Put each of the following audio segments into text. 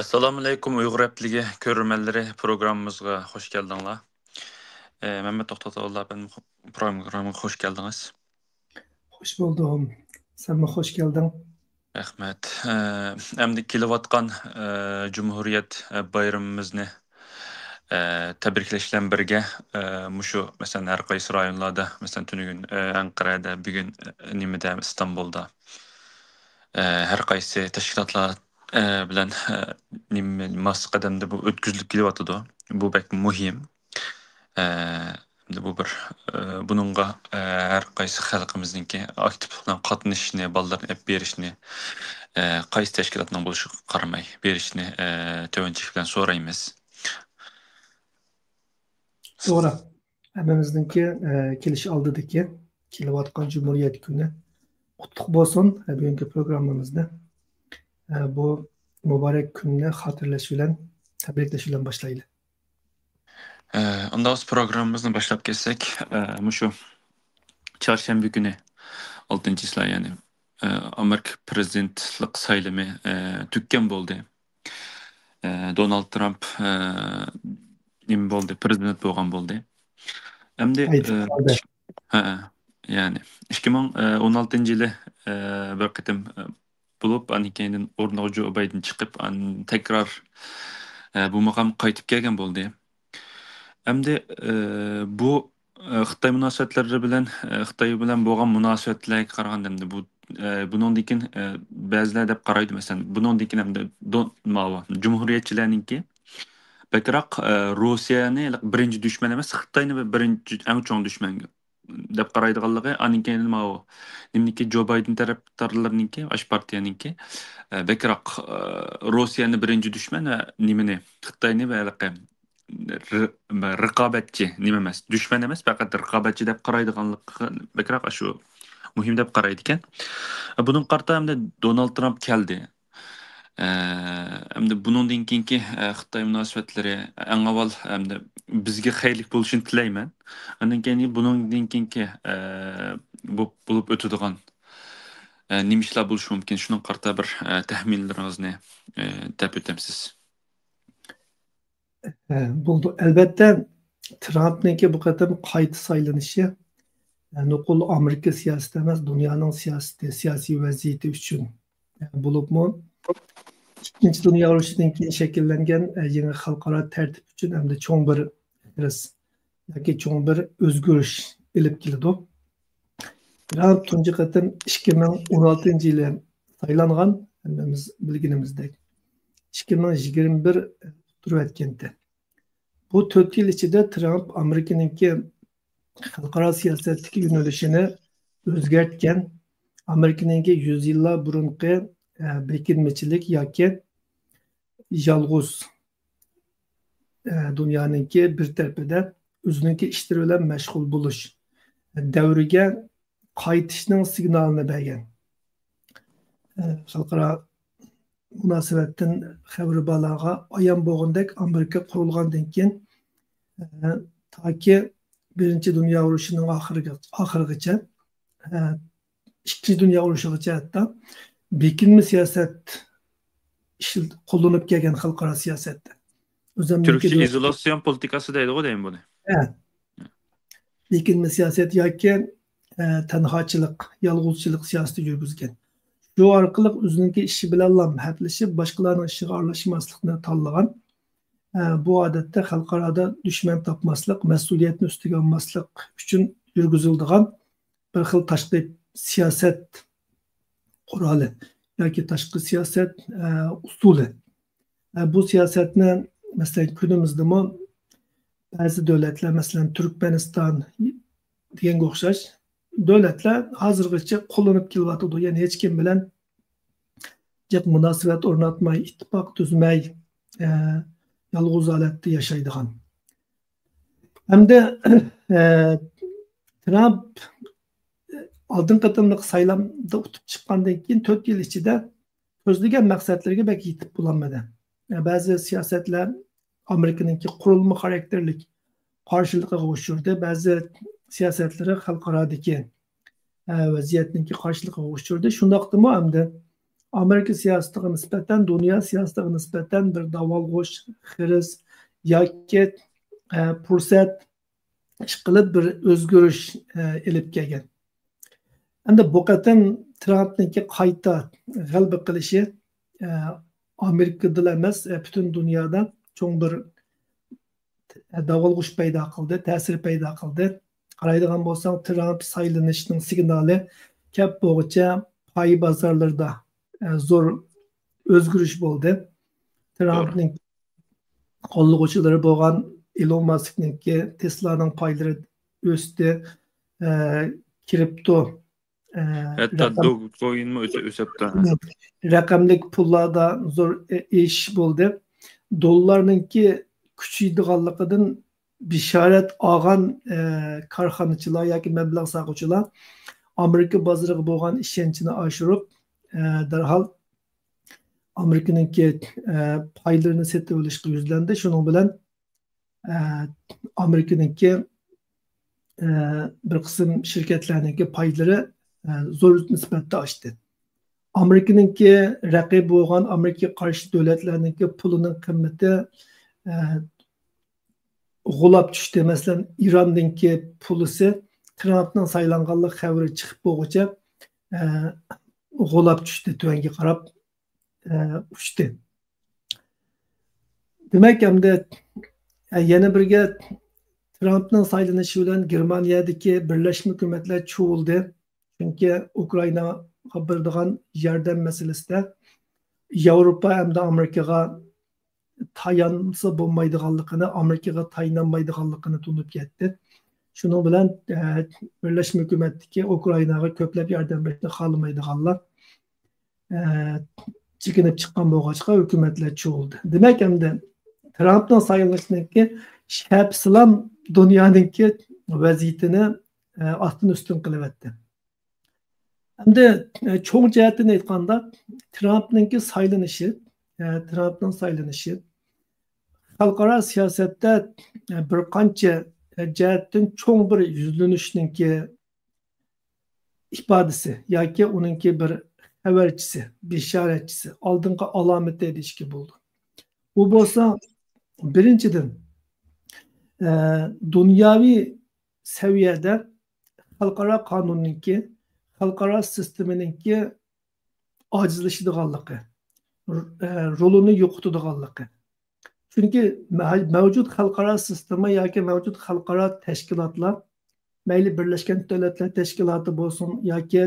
Assalamu alaikum Uyghur Apligi ko'rurmanlari programmamizga hoş geldinglar. Mehmet To'xtatoğlu ben programga hoş geldiniz. Hoş buldum. Sen mi hoş geldin? Rahmet. Endi kelayotgan Cumhuriyet bayramımızını tabriklash bilan birga mushu masalan har qaysi rayonlarda masalan tunugun Ankara'da bugun nimada İstanbul'da har qaysi tashkilotlar bilan mas qadamda bu o'tkazilib kelyotidi. Bu bek muhim. Bu bir bununla her qaysi xalqimizningki aktiv bilan qatnashishni, ballarni olib berishni, qaysi tashkilotning bo'lishiga qaramay berishni tovanchilik bilan so'raymiz. Doğru. Hemimizdeki keliş aldıdaki Kilovatkan Cumhuriyet Günü kutluk olsun. Bugünkü programımızda bu mübarek gününe hatırlaşılan, tebrikleşilen başlayalım. Onda biz programımızı başlap kessek, şu çarşamba günü 6. isla yani Amerika prezidentlik saylımı tükkan oldu. Donald Trump nima bo'ldi? Prezident bo'lgan bo'ldi. Endi yani 2016-yili bir qitim bo'lib, keyin o'rniga Joe Biden chiqib, tekrar bu maqom qaytib kelgan bo'ldi. Endi bu Xitoy munosabatlari bilan Xitoy bilan bo'lgan munosabatlarga qaraganda bu buningdan ba'zilar deb qaraydi, masalan, buningdan hamda Cumhuriyetchilarningki Bakırak Rusya'nı birinci düşman emas, Xitoyni birinci eng cho'ng düşman deb qaraydiganligi, aninkeyin nima u? Nimniki Joe Biden tarafdorlarininki, Ash partiyaninki Bakırak Rusya'ni birinci düşman va nimani? Xitoyni va raqobatchi, nima emas, düşman emas, faqat raqobatchi deb qaraydiganligi Bakırak shu muhim deb qaraydi ekan. Bunun qarta hamda Donald Trump keldi. Hem de bunun keyingi Xitoy munosabatlari eng avval hamda bizga xayrlik bo'lishini tilayman. Undan keyin bunun keyingi bu bo'lib o'tadigan nima ishlar bo'lishi mumkin? Shuning qarta bir taxminlaringizni deb o'tamsiz. Buldu. Elbette Trump'ninki bu kadar kayıt saylanışı nokul Amerika siyaseti emez, dünyanın siyasi vaziyeti için bulup mu? İkinci Dünya Savaşı'ndan keyin şekillengen yeni halkara tertip için hem de çoğun bir özgürüş ilip keldi. Trump tuncu qatim 2016-yili saylangan, hemmemiz bilginimizdek 2021 turvatkendi. Bu 4 yıl içinde Trump Amerika'nınki halkara siyasetdeki yönelişini özgertken, Amerika'nınki 100 yıllar burunki bekinmeçilik yoki yalğuz dünyanınki bir tarafida o'zininki ishlari bilan mashg'ul bo'lish davriga qaytishning signalini bergan. Xalqaro munosabatdan xabari balaga ayon bo'lgandek, Amerika qurilgandan keyin toki Birinchi Dünya Urushining oxirigacha, Ikkinchi Dünya Urushigacha hatto bekinme siyaset kullanıp gelgen halkara siyasette. Türkçe izolasyon politikası deydi o değil mi bunu? Evet. Bekinme siyaset yoki tenhaçılık, yalğuzçılık siyaseti yürgüzgen. Şu arkalık özününki işi bilen hepleşip başkalarının işine arlaşmaslıkını tallagan. Bu adette halkarada düşman tapmaslık, mesuliyetini üstüge almaslık için yürgüzüldüğün bir xil taşkı siyaset kuralı. Yoki tashqi siyaset usuli. Bu siyasetni mesela günümüzde mi bazı devletler, mesela Türkmenistan degan o'xshash devletler hozirgacha qo'llanib kelyapti. Yani hech kim bilan munosabat o'rnatmay, ittifoq tuzmay, yolg'iz holatda yashaydigan. Hamda Trump aldın qatımlıq saylamda utup çıqqandan keyin 4 yıl içinde ko'zlagan maqsadlarga belki yetib bo'lolmadi. Bazı siyasetler Amerika'nınki kurulma karakterlik karşılıkla kavuşturdu. Bazı siyasetleri halkaradaki vaziyetninki karşılıkla kavuşturdu. Şundaqdimi hamda Amerika siyosatiga nisbatan, dunyo siyosatiga nisbatan bir davolg'ush, xiris yoki fursat ish qilib bir o'zgarish ilib kelgan. Endi bu qatam Trumpniki qayta g'alaba qilishi Amerikada emas, butun dunyoda cho'ng bir davolg'ush paydo qildi, ta'sir paydo qildi. Qaraydigan bo'lsang, Trump saylanishining signali kap bo'g'icha pay bozorlarda zo'r o'zgarish bo'ldi. Trumpning qo'llovchilari bo'lgan Elon Musk'niki Tesla'ning paylari o'sdi, kripto Hatta Dogecoin mi ösepti? Raqamlik pullarda zo'r ish bo'ldi. Dollarninki kuchaydiganligidan bishorat olgan korxonachilar yoki mablag' saquvchilar Amerika bozoriga bo'lgan ishonchini oshirib, darhol Amerikaniki paylarini sotib olishga yuzlandi. Shuning bilan Amerikaniki bir qism shirkatlarniki paylari zo'r nisbatda oshdi. Amerikaniki raqib bo'lgan Amerikaga qarshi davlatlarniki pulining qimmati g'ulab tushdi. Masalan, Irondagi pulisi Trumpning saylanganlik xabari chiqib bo'lguncha g'ulab tushdi, tuanga qarab uçtu. Demek hamda yana birga Trumpning saylanishi bilan Germaniyadagi Birlashma Hukumatlar cho'g'ildi. Chunki Ukrainaga beradigan yordam masalasida Yevropa hamda Amerikaga tayansa bo'lmaydiganligini, Amerikaga tayanolmaydiganligini tushunib ketdi. Shuning bilan Birlashma Hukumatdagi Ukrainaga ko'plab yordam berishni xohlamaydiganlar chekinib chiqqan bo'lg'achqa hukumatlar cho'g'ildi. Demak, hamda Trumpning saylanishininki shapsilam dunyoningki vaziyatini ostin ustin qilyapti. Hamda cho'ng jihatdan aytganda, Trumpning saylanishi xalqaro siyosatda bir qancha jihatdan cho'ng bir yuzlanishninki ifodasi yoki uningki bir xabarchisi, bishoratchisi, oldingi alomati deyishga bo'ldi. Bu bo'lsa, birinchidan dunyoviy saviyada xalqaro qonunninki, xalqaro sisteminingki ojizlashadiganligi, rolini yo'qotadiganligi. Chunki mavjud xalqaro sistema yoki mavjud xalqaro tashkilotlar, mayli Birlashgan Davlatlar Tashkiloti bo'lsin yoki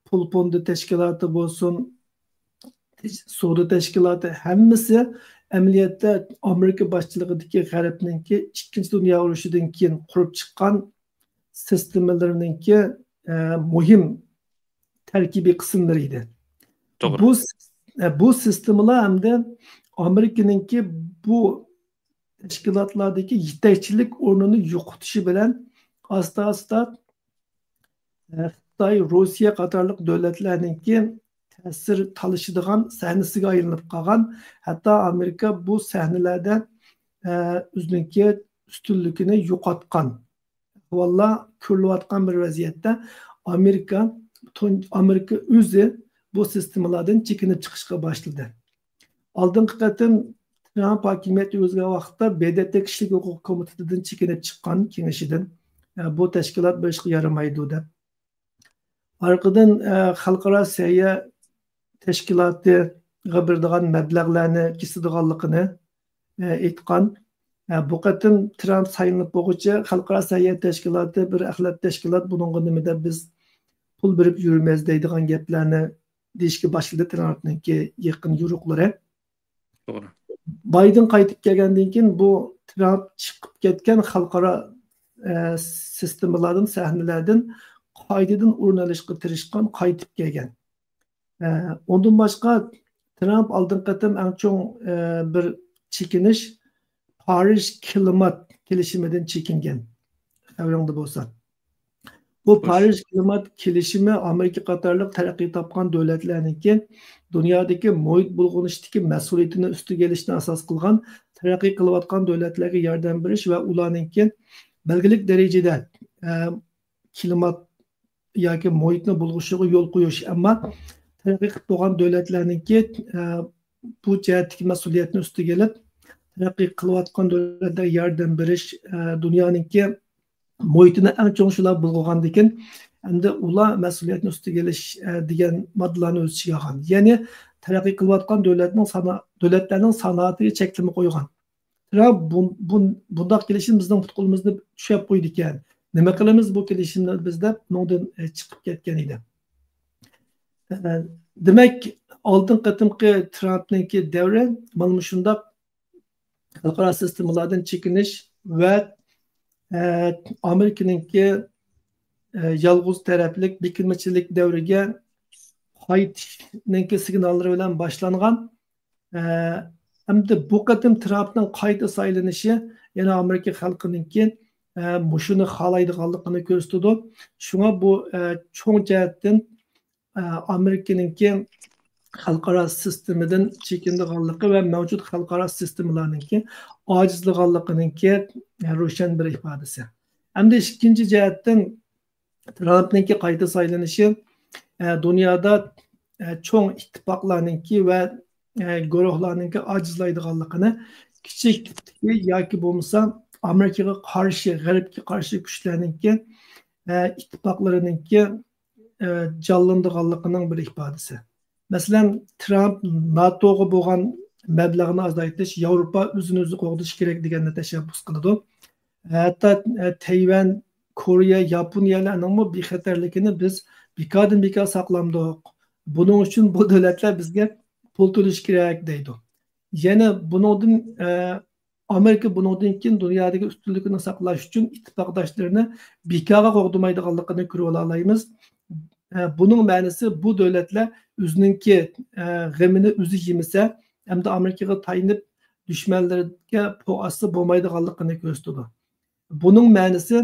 pul fondi tashkiloti bo'lsin, savdo tashkiloti, hammasi amaliyotda Amerika boshchiligidagi G'arbninki Ikkinchi dunyo urushidan keyin qurib chiqqan sistemalarninki muhim tarkibiy qismlari edi. Bu sistemalar hamda Amerikaninki bu tashkilotlardagi yetakchilik o'rnini yo'qotishi bilan asta-asta Xitoy, Rossiya qatorliq davlatlarninki ta'sir talishadigan sahnasiga aylanib qolgan. Hatto Amerika bu sahnalarda o'zining ustunligini yo'qotgan. Valla ko'rilayotgan bir vaziyatda Amerika o'zi bu sistemalardan chekinib chiqishga boshladi. Oldingi qatim Trump hokimiyati o'zga vaqtda BDT kishilik huquq komitetidan chekinib chiqqan kengashidan bu tashkilot bir ishga yaramaydi deb. Arqadan xalqaro sayya tashkilotiga beradigan mablag'larni kesadiganligini aytgan. Bu qatim Trump saylanib bo'lguncha xalqaro sayya tashkiloti bir axlat tashkilot, buningga nima deb biz pul berib yurmaymiz deydigan gaplarni deyishga boshladi Trumpningki yaqin yo'riqlari. To'g'ri. Biden qaytib kelgandan keyin bu Trump chiqib ketgan xalqaro sistemalardan, sahnalardan qaytadan o'rin olishga tirishgan, qaytib kelgan. Ondan boshqa Trump oldingi qatim eng cho'ng bir chekinish Paris klimat kelishimidan chekingan. Xabaringda bo'lsa. Bu Paris klimat kelishimi Amerika qatorliq taraqqiy topgan davlatlarningki dunyodagi muhit bulg'anishdagi mas'uliyatini ustiga olishni asos qilgan, taraqqiy qilayotgan davlatlarga yordam berish va ularningki belgilik darajada klimat yoki muhitni bulg'ishiga yo'l qo'yish. Ammo taraqqiy qilib bo'lgan davlatlarningki bu jihatdagi mas'uliyatni ustiga kelib taraqqiy qilayotgan davlatlarga yordam berish dunyoninki muhitini eng cho'ng shular bulg'agandan keyin endi ular mas'uliyatni ustiga kelish degan moddalarni o'z ichiga olgan. Ya'ni taraqqiy qilayotgan davlatlarning sanoatiga cheklama qo'ygan. Bundoq kelishim bizning qo'limizni tushab qo'ydi ekan. Nima qilamiz bu kelishimni bizda bundan chiqib ketgan edi. Demak, oldin qatimqi Trumpningki davri mana shundoq xalqaro sistemalardan chekinish va Amerikaningki yolg'iz taraflik bekilmachilik davriga qaytishning signallari bilan boshlangan. Hamda bu qatim Trumpning qayta saylanishi yana Amerika xalqininki mushuni xohlaydiganligini ko'rsatdi. Shunga bu cho'ng jihatdan Amerikaningki xalqaro sistemadan chekindiganligi va mavjud xalqaro sistemalarningki ojizliganligininki ro'shan bir ifodasi. Hamda ikkinchi jihatdan Trumpningki qayta saylanishi dunyoda cho'ng ittifoqlarningki va guruhlarningki ojizlaydiganligini kichik yoki bo'lmasa Amerikaga qarshi, G'arbga qarshi kuchlarningki ittifoqlarininki jonlandiganligining bir ifodasi. Masalan, Trump NATO'ga bo'lgan mablag'ni azaytirish, Yevropa o'zini o'zi qo'g'dish kerak deganni tashabbus qiladi. Hatto Tayvan, Koreya, Yaponiyalarning bexatarligini biz bekor saqlamdik. Buning uchun bu davlatlar bizga pul to'lash kerak deydi. Yana buningdan Amerika buningdan keyin dunyodagi ustunlikni saqlash uchun ittifoqdoshlarini bekorga qo'g'dimaydiganligini ko'rib olamiz. Bunun ma'nosi bu davlatlar o'zininki g'amini o'zi yemasa, hamda Amerikaga tayinib dushmanlarga po'asi bo'lmaydiganligini ko'rsatdi. Bunun ma'nosi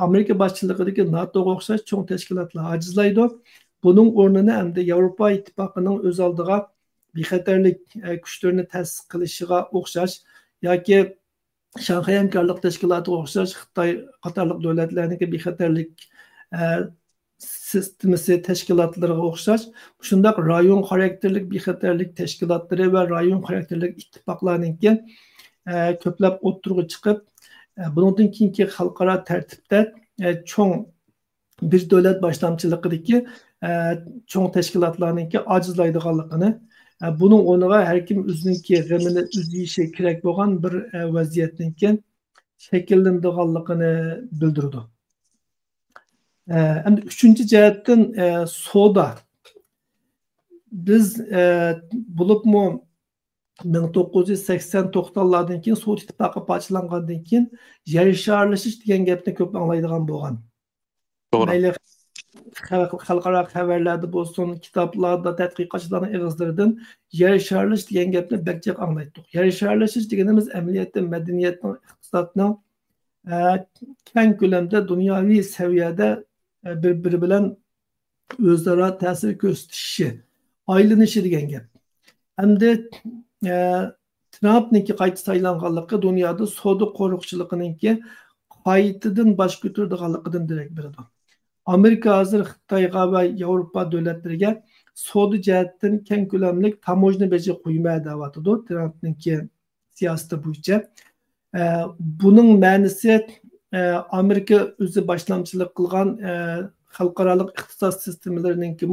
Amerika boshchiligidagi NATO'ga o'xshash cho'ng tashkilotlar ajizlaydi. Bunun o'rnini hamda Yevropa ittifoqining o'z oldiga bexatarlik kuchlarini ta'sis qilishiga o'xshash yoki Shanxay hamkorlik tashkilotiga o'xshash Xitoy qatorliq davlatlarning bexatarlik sistemasi tashkilotlariga o'xshash shundoq rayon xarakterlik bexatarlik tashkilotlari va rayon xarakterlik ittifoqlarningki ko'plab o'ttirg'i chiqib, bundan keyingi xalqaro tartibda cho'ng bir davlat boshlamchiligidagi cho'ng tashkilotlarningki ojizlaydiganligini, buning o'rniga har kim o'zininki g'amini o'zi yeyishi kerak bo'lgan bir vaziyatningki shakllanadiganligini bildirdi. Endi uchinchi jihatdan savdo. Biz bo'libmi 1980-90lardan keyin Sovet ittifoqi parchalangandan keyin yer sharlashish degan gapni ko'p anglaydigan bo'lgan. To'g'ri. Xalqaro xabarlarda bo'lsin, kitoblarda, tadqiqotchilarning og'izlaridan yer sharlash degan gapni bakchaq anglaydik. Yer sharlashish deganimiz amaliyotda madaniyatning, iqtisodning keng ko'lamda dunyoviy saviyada bir-biri bilan o'zaro ta'sir ko'rsatishi, aylanishi degan gap. Hamda Trumpningki qayta saylanganligi dunyoda savdo qo'riqchiligininki qaytadan bosh ko'taradiganligidan darak beradi. Amerika hozir Xitoyga va Yevropa davlatlariga savdo jihatdan keng ko'lamli tamojna beji qo'ymay deyapti Trumpningki siyosati bo'yicha. Buning ma'nosi Amerika o'zi boshlamchilik qilgan xalqaro iqtisod sistemalariningki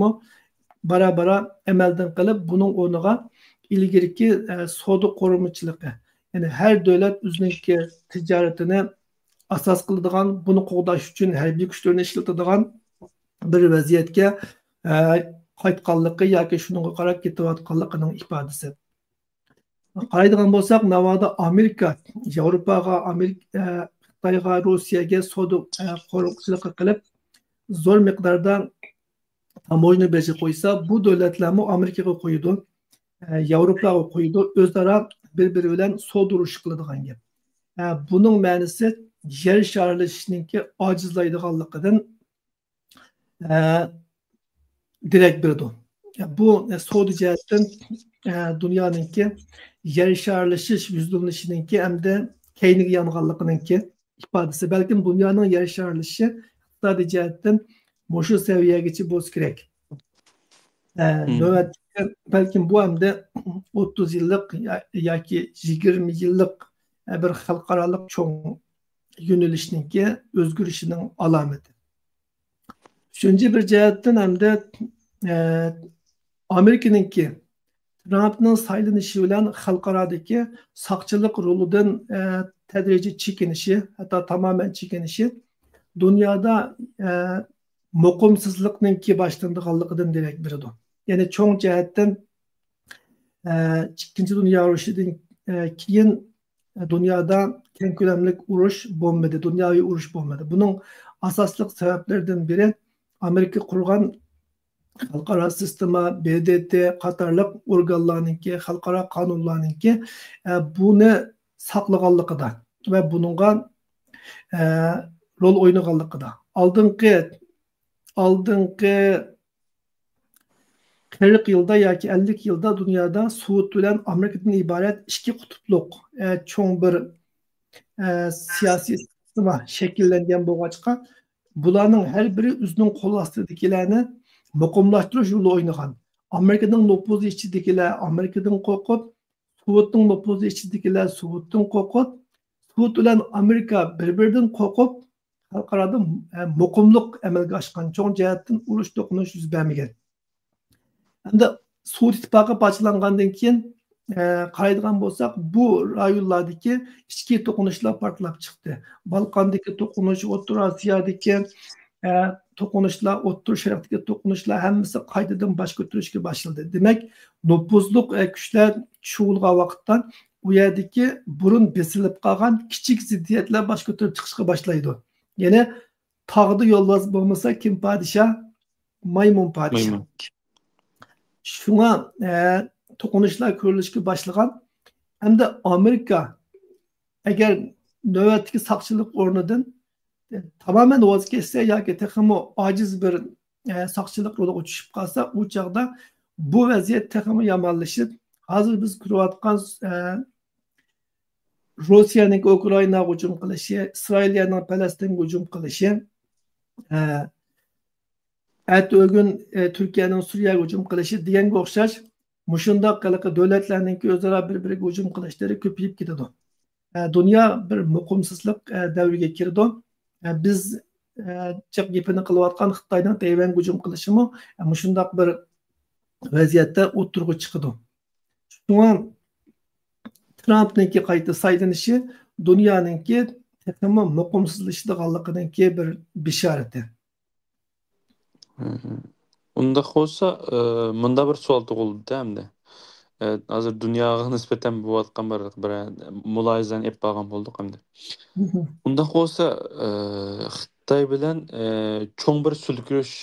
bara-bara amaldan qilib, buning o'rniga ilgirki savdo qo'riqchiligi, ya'ni har davlat o'zining tijoratini asos qiladigan, buni qo'g'dash uchun harbiy kuchlarni ishlatadigan bir vaziyatga qaytganligi yoki shunga qarab ketayotganligining ifodasi. Qaraydigan bo'lsak, navoda Amerika Yevropaga, Xitoyga, Rossiyaga savdo qo'riqchilik qilib zo'r miqdorda tamojna beji qo'ysa, bu davlatlarni Amerikaga qo'ydi, Yevropaga qo'ydi, o'zaro bir-biri bilan savdo urushi qiladigan gap. Buning ma'nosi yer sharlashishningki ojizlaydiganligidan darak beradi. Bu savdo jihatdan dunyoninki yer sharlashish yuzlanishiningki hamda keyniga yonganligininki ifodasi. Balkim dunyoning yer sharlashishi iqtisodiy jihatdan mushu saviyagacha bo'lsa kerak. Növətçilikdə bəlkə bu həm də 30 yıllık yoki 20 yıllık bir xalqaralıq çoğ yönəlişninki özgürüşünün alameti. Üçüncü bir cəhətdən həm də Amerika'nınki Trump'ın saylanışı bilen xalqaradaki saqçılıq rolundan tədrici çekinişi, hatta tamamen çekinişi dünyada muqimsizlikninki başlandığanlıqdan demek biridir. Yani çoğun cəhətdən İkinci Dünya Uruşu'dan keyin dünyada keng ko'lamlik urush bo'lmadi, dunyoviy urush bo'lmadi. Bunun asosli sabablaridan biri Amerika qurgan xalqaro sistema, BDT qatorliq organlarninki, xalqaro qonunlarninki buni saqlaganligida va buningga rol o'ynaganligida. Oldingi 40 yılda yoki 50 yılda dünyada Suud bilen Amerika'dan ibaret iki kutupluq çoğun bir siyasi sistema şekillengen boğaçka bularning her biri üzünün kol astidagilarni muqimlashtirish yo'li o'ynagan. Amerika'nın nüfuzu ichidagilar Amerika'dan qo'rqib, Suudning nüfuzu ichidagilar Suuddan qo'rqib, Suud bilan Amerika bir-biridan qo'rqib xalqarada muqimlik amalga oshgan cho'ng jihatdan urush to'qinish yuz bermagan. Hem de Suud ittifaqı parçalangandan keyin qaraydigan bo'lsak, bu rayonlardagi ichki to'qinishlar portlab chiqdi. Balqandagi to'qinish, O'rta Osiyodagi to'qinishlar, O'rta Sharqdagi to'qinishlar hammasi qaytadan bosh ko'tarishga boshladi. Demak, nüfuzli kuchlar tushilgan vaqtdan u yerdagi burun besilib qolgan kichik ziddiyatlar bosh ko'tarib chiqishga boshlaydi. Ya'ni tog'da yo'lbars bo'lmasa kim podshoh? Maymun podshoh. Maymun. Şuna to'qinishlar ko'rilishga boshlagan hamda Amerika agar navbatdagi saqchilik o'rnidan tamamen voz kechsa yoki texmo ojiz bir saqchilik yo'liga tushib qolsa, u chog'da bu vaziyat texmo yomonlashib, hozir biz ko'rayotgan Rossiyaning Ukrainaga hujum qilishi, Isroilning Falastinga hujum qilishi, Erdoğan Türkiye'nin Suriye'ye hücum kılışı deganga o'xshash mushundoq qiliqi davlatlarninki o'zaro bir-biriga hücum qilishlari ko'payib ketadi. Dunyo bir muqimsizlik davriga kirdi. Biz chiq gapini qilayotgan Xitoyning Tayvanga hücum qilishimi mushundoq bir vaziyatda o'tirg'i chiqadi. Shunga Trumpninki qayta saylanishi dunyoninki tamom muqimsizlashadiganligininki bir bishorati. Unda olsa mında bir sual tug'ildi hamda. Hozir dunyoga nisbatan bo'layotgan bir mulohazani olib borgan bo'ldik hamda. Unda olsa Xitoy bilan cho'ng bir sulkirish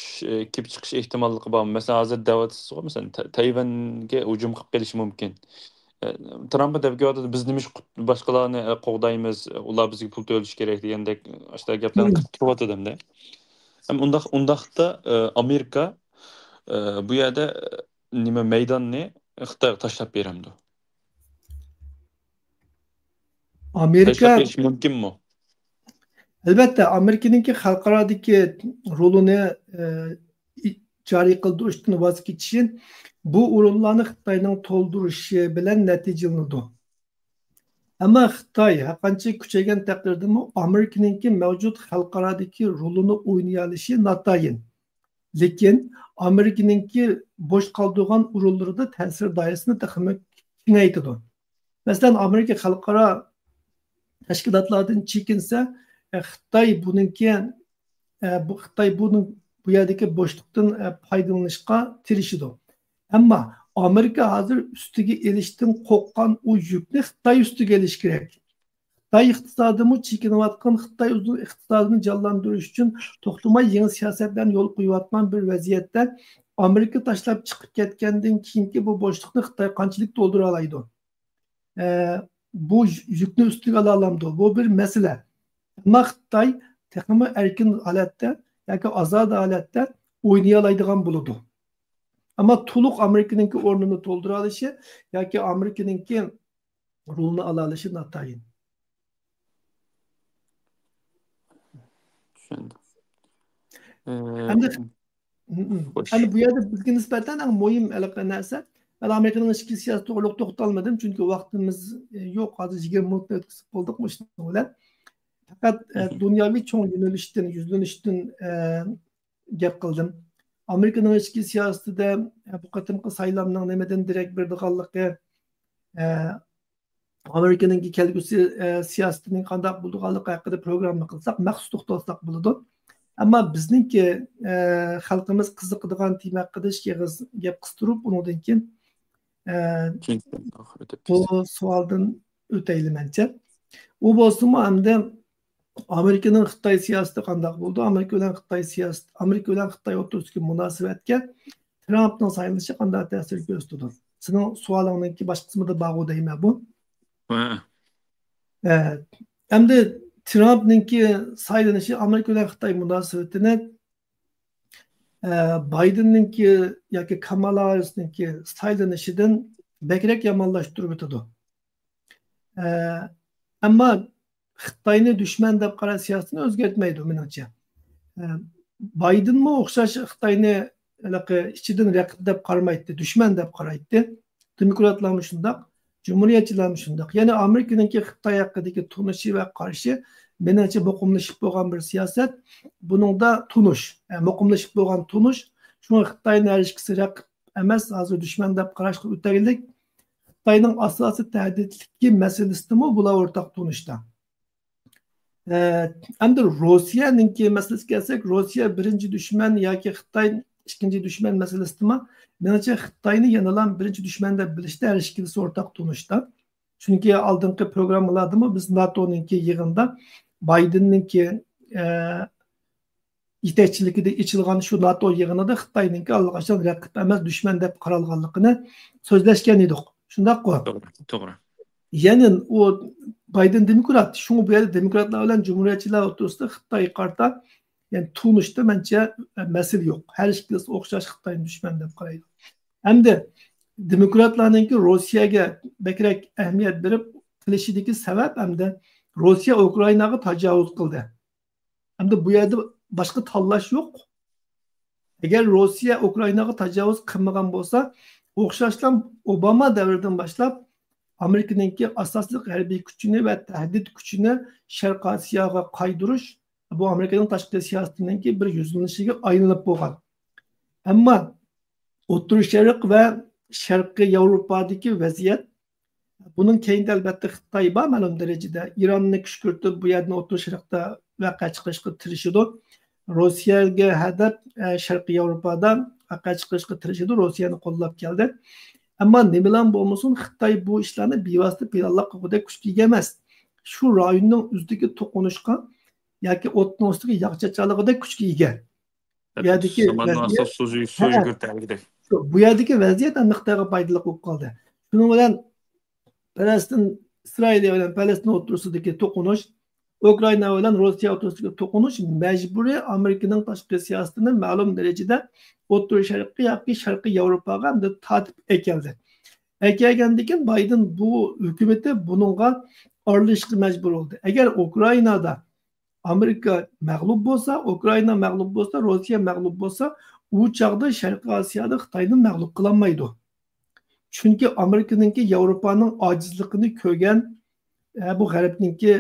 kelib chiqish ehtimolligi bormi? Masalan, hozir da'vatsiz, masalan, Tayvanga hujum qilib kelishi mumkin. Trump devgiyotda biz nimish boshqalarni qo'g'daymiz, ular bizga pul to'lash kerak degandek ashta gaplarni qilib turyapti hamda. Undaqda Amerika bu yerda nima maydonni Xitoyga tashlab beramdi. Amerika Tashlab berish mumkinmi? Albatta Amerika'nınki xalqaradagi rolini joriy qildirishdan voz kechishi bu o'rinlarni Xitoyning to'ldirishi bilan natijalanadi. Ammo Xitoy qancha kuchaygan taqdirdami Amerika'ningki mavjud xalqaradagi rolini o'ynay olishi notayin. Lekin Amerika'ningki bo'sh qoldirgan o'rinlarida ta'sir doirasini kengaytirdi. Masalan, Amerika xalqaro tashkilotlardan chekinsa, Xitoy buning bu yerdagi bo'shliqdan foydalanishga tirishadi. Ammo Amerika hozir ustiga elishdan qo'rqqan u yukni Xitoy ustiga elish kerak. Xitoy iqtisodimi chekinayotgan, Xitoy iqtisodini jonlantirish uchun to'xtamay yangi siyosatlarni yo'l qo'yayotgan bir vaziyatda Amerika tashlab chiqib ketgandan keyingi bu bo'shliqni Xitoy qanchalik to'ldira oladi? Bu yukni ustiga ola olamdi. Bu bir masala. Ammo Xitoy texmi erkin holatda yoki ozod holatda o'ynay oladigan bo'ladi. Ammo to'liq Amerikaningki o'rnini to'ldira olishi yoki Amerikaningki rolini ola olishi notayin. Tushundim. Hamda Hoş. Hani bu yerde bizga nisbatan eng muhim narsa, ben Amerika'nın ichki siyosati to'g'ri to'xtalmadim chunki vaqtimiz yo'q. Hozir 20 minutni o'tkazib bo'ldik bu bilan. Faqat dunyoviy cho'ng yo'nalishdan, yuzlanishdan gap qildim. Amerika'nın ichki siyosatida bu qatimqi saylovning nimadan derak berdiganligi, Amerika'nın kelgusi siyosatining qanday bo'lganligi haqida programma qilsak, maxsus to'xtalsak bo'ladi. Ama bizningki xalqimiz qiziqadigan tema haqida gap qistirib, undan keyin bu savoldan o'tayli mencha. U bo'lsa-mu hamda Amerika'nın Xitoy siyosati qanday bo'ldi? Amerika bilan Xitoy o'rtasidagi munosabatga Trumpning saylanishi qanday ta'sir ko'rsatdi? Sening savolingning bosh qismida bog'u deyman bu. Hamda Trump'ninki saylanishi Amerika bilan Xitoy munosabatini Biden'ninki yoki Kamala Harris'ninki saylanishidan bekrak yomonlashtirib o'tadi. Ammo Xitoyni dushman deb qarash siyosatini o'zgartmaydi menimcha. Bidenmi o'xshash Xitoyni ichidan raqib deb qaramaydi, dushman deb qaraydi. Demokratlarmi shundoq, Cumhuriyetçilermi shundoq. Ya'ni Amerika'ningki Xitoy haqidagi tunishi va qarashi menimcha muqimlashib bo'lgan bir siyosat. Buningda tunish, muqimlashib bo'lgan tunish, shunga Xitoyning har ikkisi raqib emas, hozir dushman deb qarashga o'taylik. Xitoyning asosiy tahditligi masalasimi bular o'rtaq tunishda. Endi Rossiyaninki masalasiga kelsak, Rossiya birinchi dushman yoki Xitoy ikkinchi dushman masalasimi? Menimcha Xitoyni yana birinchi dushman deb bilishda har ikkisi o'rtaq tunishda. Chunki oldingi programmalardami biz NATO'ninki yig'inda Biden'ninki yetakchiligida ichilgan shu NATO yig'inida Xitoyninki allaqachon raqib emas, dushman deb qaralganligini so'zlashgan edik. Shundaq-ku. To'g'ri. Ya'ni o Biden demokrat, shunga bu yerda demokratlar bilan Cumhuriyetçiler o'rtasida Xitoy qarta, ya'ni tunishda mencha masala yo'q. Har ikkisi o'xshash Xitoyni dushman deb qaraydi. Hamda demokratlarninki Rossiyaga bekrak ahamiyat berib qilishidagi sabab hamda Rossiya Ukrainaga tajovuz qildi. Hamda bu yerda boshqa tanlash yo'q. Agar Rossiya Ukrainaga tajovuz qilmagan bo'lsa, o'xshashdan Obama davridan boshlab Amerika'nınki asosli harbiy kuchini va tahdid kuchini Sharq Osiyoga qaydirish bu Amerika'nın tashqi siyosatininki bir yuzlanishiga aylanib bo'lgan. Ammo O'rta Sharq va Sharqiy Yevropadagi vaziyat bunun keyinda albatta Xitoy bor ma'lum darajada Ironni kuchkirtib bu yerni O'rta Sharqda voqea chiqarishga tirishadi. Rossiyaga hadab Sharqiy Yevropada voqea chiqarishga tirishadi, Rossiyani qo'llab keldi. Ammo nimalar bo'lmasin, Xitoy bu ishlarni bevosita planlab qilgudek kuchga ega emas. Shu rayonning o'zidagi to'qinishga yoki o'tning ustiga yog' chachaligidek kuchga ega. Bu yerdagi vaziyat Xitoyga foydali bo'lib qoldi. Shuning bilan Falastin, Isroil bilan Falastin o'rtasidagi to'qinish, Ukraina bilan Rossiya o'rtasidagi to'qinish majburiy Amerikaning tashqi siyosatini ma'lum darajada O'rta Sharqqa yoki Sharqiy Yevropaga ham tatib ekeldi. Ekelgandan keyin Biden bu hukumati buningga aralashishga majbur bo'ldi. Agar Ukrainada Amerika mag'lub bo'lsa, Ukraina mag'lub bo'lsa, Rossiya mag'lub bo'lsa, u chaqda Sharqiy Osiyoda Xitoyni mag'lub qilolmaydi. Chunki Amerikaningki Yevropaning ojizligini ko'rgan bu g'arbninki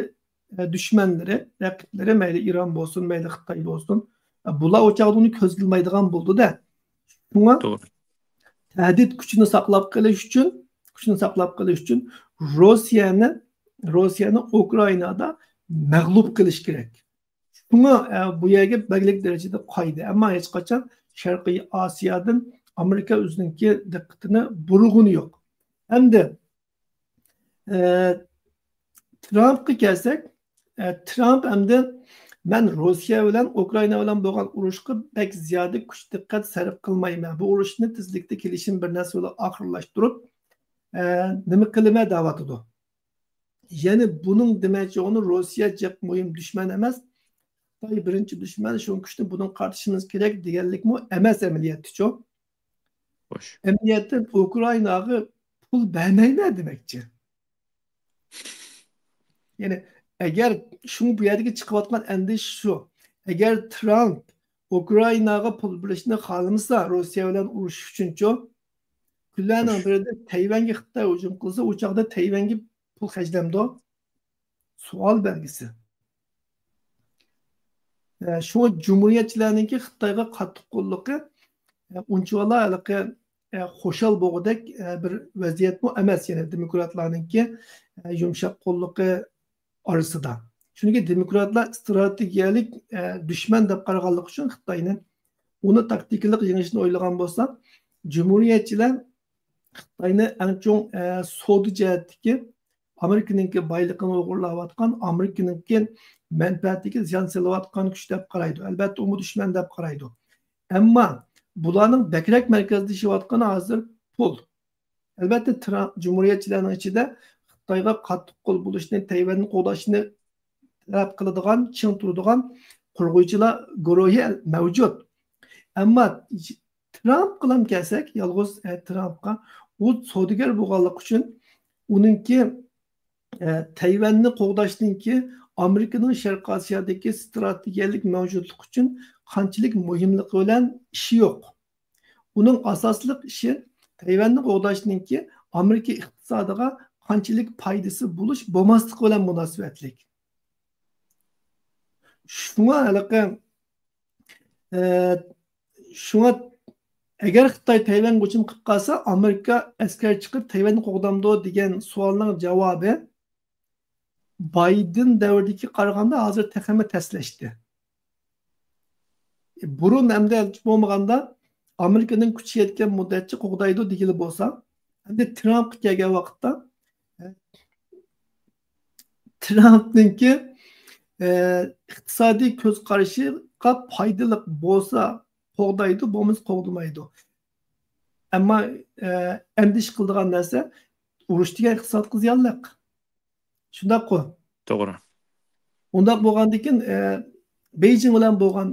dushmanlari, raqiblari, mayli Iron bo'lsin, mayli Xitoy bo'lsin, bular o chaqda uni ko'z qilmaydigan bo'ldi-da. Shunga tahdid kuchini saqlab qolish uchun Rossiyani Ukrainada mag'lub qilish kerak. Shunga bu yerga belirli darajada qo'ydi. Ammo hech qachon Sharqiy Osiyodan Amerika o'zininki diqqatini burg'uni yo'q. Hamda Trumpga kelsak, Trump hamda ben Rossiya bilan Ukraina bilan bo'lgan urushga bek ziyoda kuch diqqat sarf qilmayman. Bu urushni tezlikda kelishim bir narsa bilan oxirlashtirib, nima qilma da'vatidir. Ya'ni buning demakchi uni Rossiya jab muhim dushman emas, Xitoy birinchi dushman, shuning kuchni bundan qarshimiz kerak deganlikmi emas amaliyotda. Xo'sh. Amaliyotda Ukrainaga pul bermayman demakchi. Ya'ni agar shunga bu yerdagi chiqayotgan andish shu. Agar Trump Ukraynaga pul berishni xohlamasa, Rossiya bilan urushish uchunchi kunlarning birida Tayvanga Xitoy hujum qilsa, u chaqda Tayvanga pul xarjlamdi. Savol belgisi. Şu cumhuriyetçilerinki Xitoyga qattiq qo'lligi unchalar xo'shal bo'g'idek bir vaziyat bu emas, yani demokratlarninki yumshoq qo'lligi orasida. Chunki demokratlar strategiyalik dushman deb qaraganlik uchun Xitoyni uni taktikalik yengishni o'ylagan bo'lsa, cumhuriyetçiler Xitoyni eng chong savdo jihatdagi Amerikanınki boyligini o'g'irlayotgan, Amerikanınki menfaatiga ziyon solayotgan kuch deb qaraydi. Albatta u dushman deb qaraydi. Ammo bularning bakrak markazlashayotgani hozir pul. Albatta Trump cumhuriyetçilarning ichida Xitoyga qattiq qo'l bo'lishni, Tayvanni qo'llashni talab qiladigan, ching turadigan qurg'uvchilar guruhi mavjud. Ammo Trump bilan kelsak, yolg'iz Trumpga u savdogar bo'lganlik uchun uningki Tayvanni qo'g'dashninki Amerika'nın Şarkı Asya'daki stratejik mevcutluğu için qanchalik muhimligi bilan ishi yo'q. Uning asosliq ishi Tayvanni qo'g'dashninki Amerika iqtisodiga qanchalik foydasi bo'lmasligi bilan munosabatlik. Shunga agar Xitoy Tayvan hujum qilib qolsa, Amerika askar chiqib Tayvanni qo'g'damdi degan savolning javobi Biden davridagi qaraganda hozir texmi tashlashdi. Burun hamda bo'lmaganda Amerikaning kuchi yetgan muddatcha qo'g'daydi degili bo'lsa, endi Trump kelgan vaqtda Trumpninki iqtisodiy ko'z qarashiga foydali bo'lsa qo'g'daydi, bo'lmasa qo'g'damaydi. Ammo andish qiladigan narsa urush degan iqtisodga ziyonliq. Shundaqku. To'g'ri. Unda bo'lgandan keyin Beijing bilan bo'lgan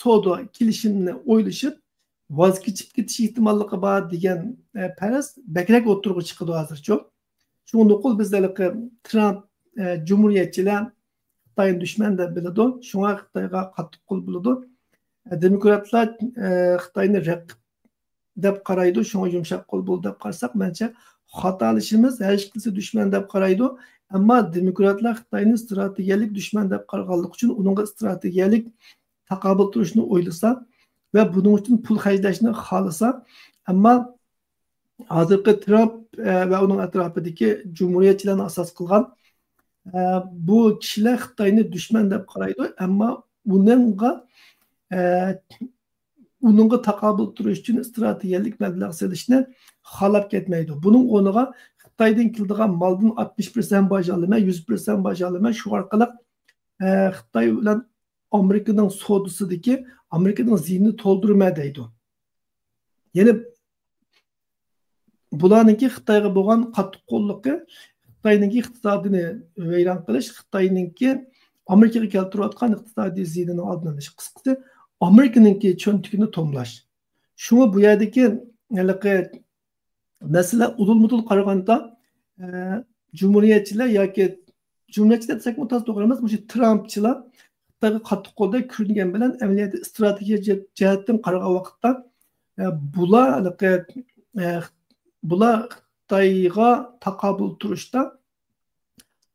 savdo kelishimni o'ylashib, voz kechib ketish ehtimolligi bor degan faraz bakrak o'tirg'i chiqadi hozircha. Shunda qo'l bizdagi Trump cumhuriyetçiler Xitoyni dushman deb biladi. Shunga Xitoyga qattiq qo'l bo'ladi. Demokratlar Xitoyni raqib deb qaraydi, shunga yumshoq qo'l bo'ldi deb qarasak, mencha xatolashimiz, hech kimsa dushman deb qaraydi. Ama demokratlar Xitoyni strategiyalik dushman deb qaraganlik uchun uningga strategiyalik taqobil turishni o'ylasa va buning uchun pul xarjlashni xohlasa, ammo hozirgi Trump va uning atrofidagi cumhuriyetçilarni asos qilgan bu kishilar Xitoyni dushman deb qaraydi, ammo uningga taqobil turish uchun strategiyalik mablag' solishni xohlab ketmaydi. Buning o'rniga Xitoydan keladigan maldan 60% boj olma, 100% boj olma, shu orqali Xitoy bilan Amerikaning savdosidagi Amerikaning ziynini to'ldirma deydi. Ya'ni bularninki Xitoyga bo'lgan qattiq qo'lligi, Xitoyning iqtisodini vayron qilish, Xitoyninki Amerikaga keltirayotgan iqtisodiy ziynini oldini olish, qisqasi Amerikaninki cho'ntigini to'mlash. Shunga bu yerdagi mesela udul-mudul qaraganda cumhuriyetçiler yoki cumhuriyetçiler desek mutlaka to'g'ri emas, bu Trumpchilar Xitoyga qattiq qo'lda ko'ringan bilan amaliyotda strategiya jihatdan qaragan vaqtda bular Xitoyga taqobil turishda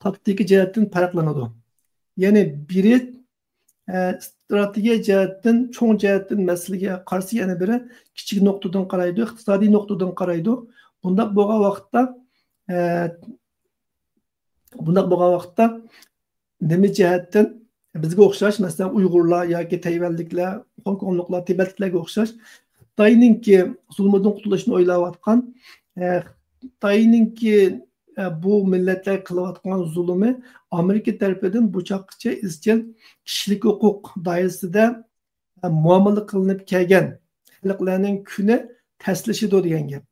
taktik jihatdan farqlanadi. Ya'ni biri strategiya jihatdan, cho'ng jihatdan masalaga qarshi, yana biri kichik nuqtadan qaraydi, iqtisodiy nuqtadan qaraydi. Bundaq bo'lgan vaqtda nima jihatdan bizga o'xshash, masalan Uyg'urlar yoki Tayvanliklar, Hongkongliklar, Tibetliklarga o'xshash Xitoyninki zulmidan qutulishni o'ylayotgan, Xitoyninki bu millatlar qilayotgan zulmi Amerika tarafidan buchoqcha izchil kishilik huquq doirasida muomala qilinib kelgan xalqlarning kuni taslashidi degan gap.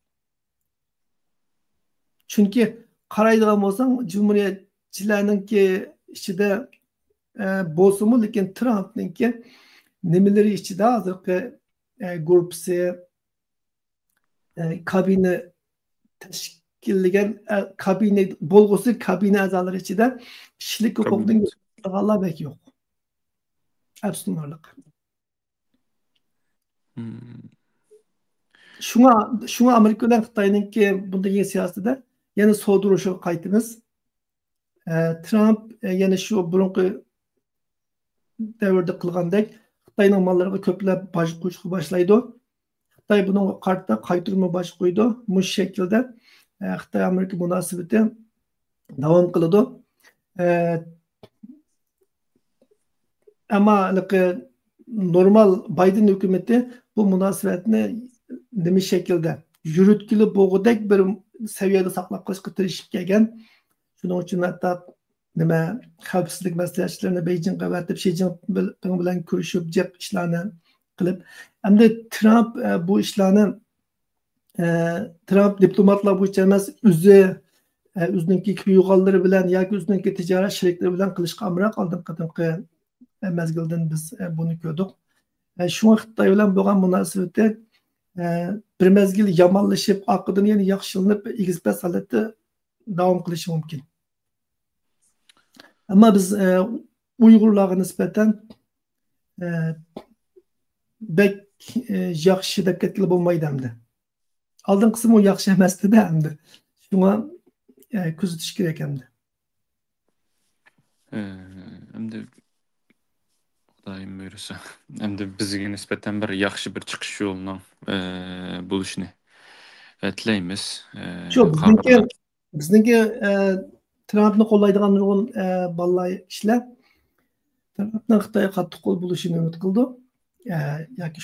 Chunki qaraydigan bo'lsang, cumhuriyetçilarninki ichida bo'lsa-mu, lekin Trumpninki nimalari ichida hozirgi gruppasi kabina tashkillagan kabina bo'lg'usi kabina a'zolari ichida kishilik huquqning yo'q. Absolutlarlik. Hmm. Şuna Amerika bilen Xitayninki bundaki siyasette yana soğuduruşu qaytımız. Trump yana şu burunqi davrda qilgandek Xitayning mallarga ko'plab boj qo'yishga boshlaydi. Xitoy buning qarta qaytarma boj qo'ydi. Bu shaklda Xitoy Amerika munosabati davom qiladi. Ama normal Biden hükümeti bu münasebetini nima şekilde yürütkülü boğudek bir seviyede saklab qolishga tirishib kelgan. Shuning uchun hatto nima xavfsizlik maslahatchilarini Beijingga avatib Shi Jinping bilan ko'rishib jeb ishlarni qilib, hamda Trump bu ishlarni Trump diplomatlar bo'yicha emas, o'zining kuyug'onlari bilan yoki o'zining tijorat sheriklari bilan qilishga amroq oldingi mezgilden biz bunu gördük. Şu Xitoy bilan bo'lgan munosabati bir mezgil yomonlashib, orqadan yana yaxshilanib, egizpas holatda davom qilishi mumkin. Ammo biz Uyg'urlarga nisbatan bek yaxshi deb ketgili bo'lmaydi hamda. Oldin qismi u yaxshi emasdi-da hamda. Shunga kuzatish kerak hamda. Hamda Xudoyim buyursa, hamda bizga nisbatan bir yaxshi bir chiqish yo'lining bo'lishini tilaymiz. Shu bizniki Trumpni qo'llaydigan nurg'un bolalar ishlar Trumpning Xitoyga qattiq qo'l bo'lishini umid qildi. Yoki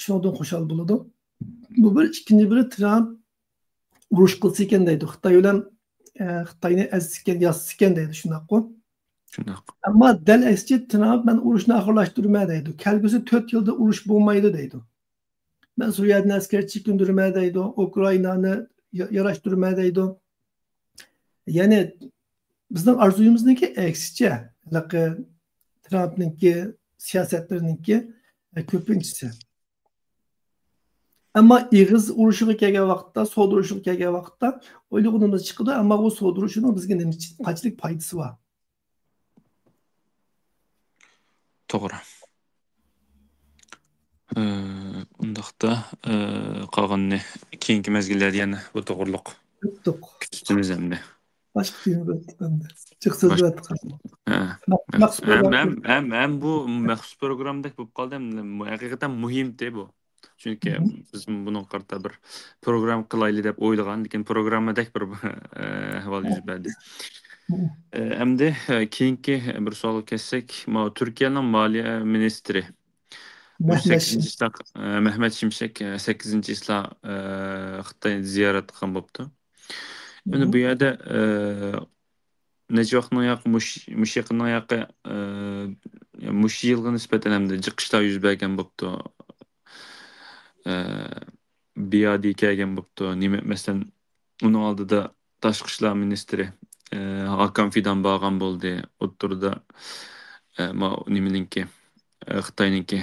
shundan xushal bo'ladi. Bu bir ikkinchi biri Trump urush qilsa ekan deydi. Xitoy bilan Xitoyni azizkan, yassikan deydi shunaqo. Shundoq. Ama del eski Trump ben urushni oxirlashtirma deydi. Kelgusi 4 yilda urush bo'lmaydi deydi. Ben Suriyadan asker chekindirma deydi. Ukrainani yarashtirma deydi. Yani bizning arzuyimizniki aksicha, Trump'ninki siyasetlerinki ko'pinchisi. Ama İğiz urushiga kelgan vaqtda, so'durushiga kelgan vaqtda o'ylig'imiz chiqdi, ammo bu so'durishning bizga qanchalik foydasi bor? To'g'ri. Undaqda qolganini keyingi mezgillarda yana bu to'g'riliq kutishimiz hamda. Başka film ben de. Çıksız Baş- evet. Hem bu maxsus programdaki bu qoldim haqiqatan muhimdi bu. Chunki biz buni qarta bir program qilayli deb o'ylagan, lekin programmadek bir ahvol yuz berdi. Hamda keyingi bir savolga kelsak, Turkiyaning moliya ministri Mehmet Şimşek 8. isla Xitoyni ziyorat qilgan bo'pti. Endi bu yerda necha vaqtdan yoq mush yaqindan yoqqa mush yilga nisbatan hamda jiqishlar yuz bergan bo'pti. Biyadi kelgan bo'pti. Nima masalan uning oldida tashqi ishlar ministri Hakan Fidan borgan bo'ldi. O'ttirda nimaninki Xitoyninki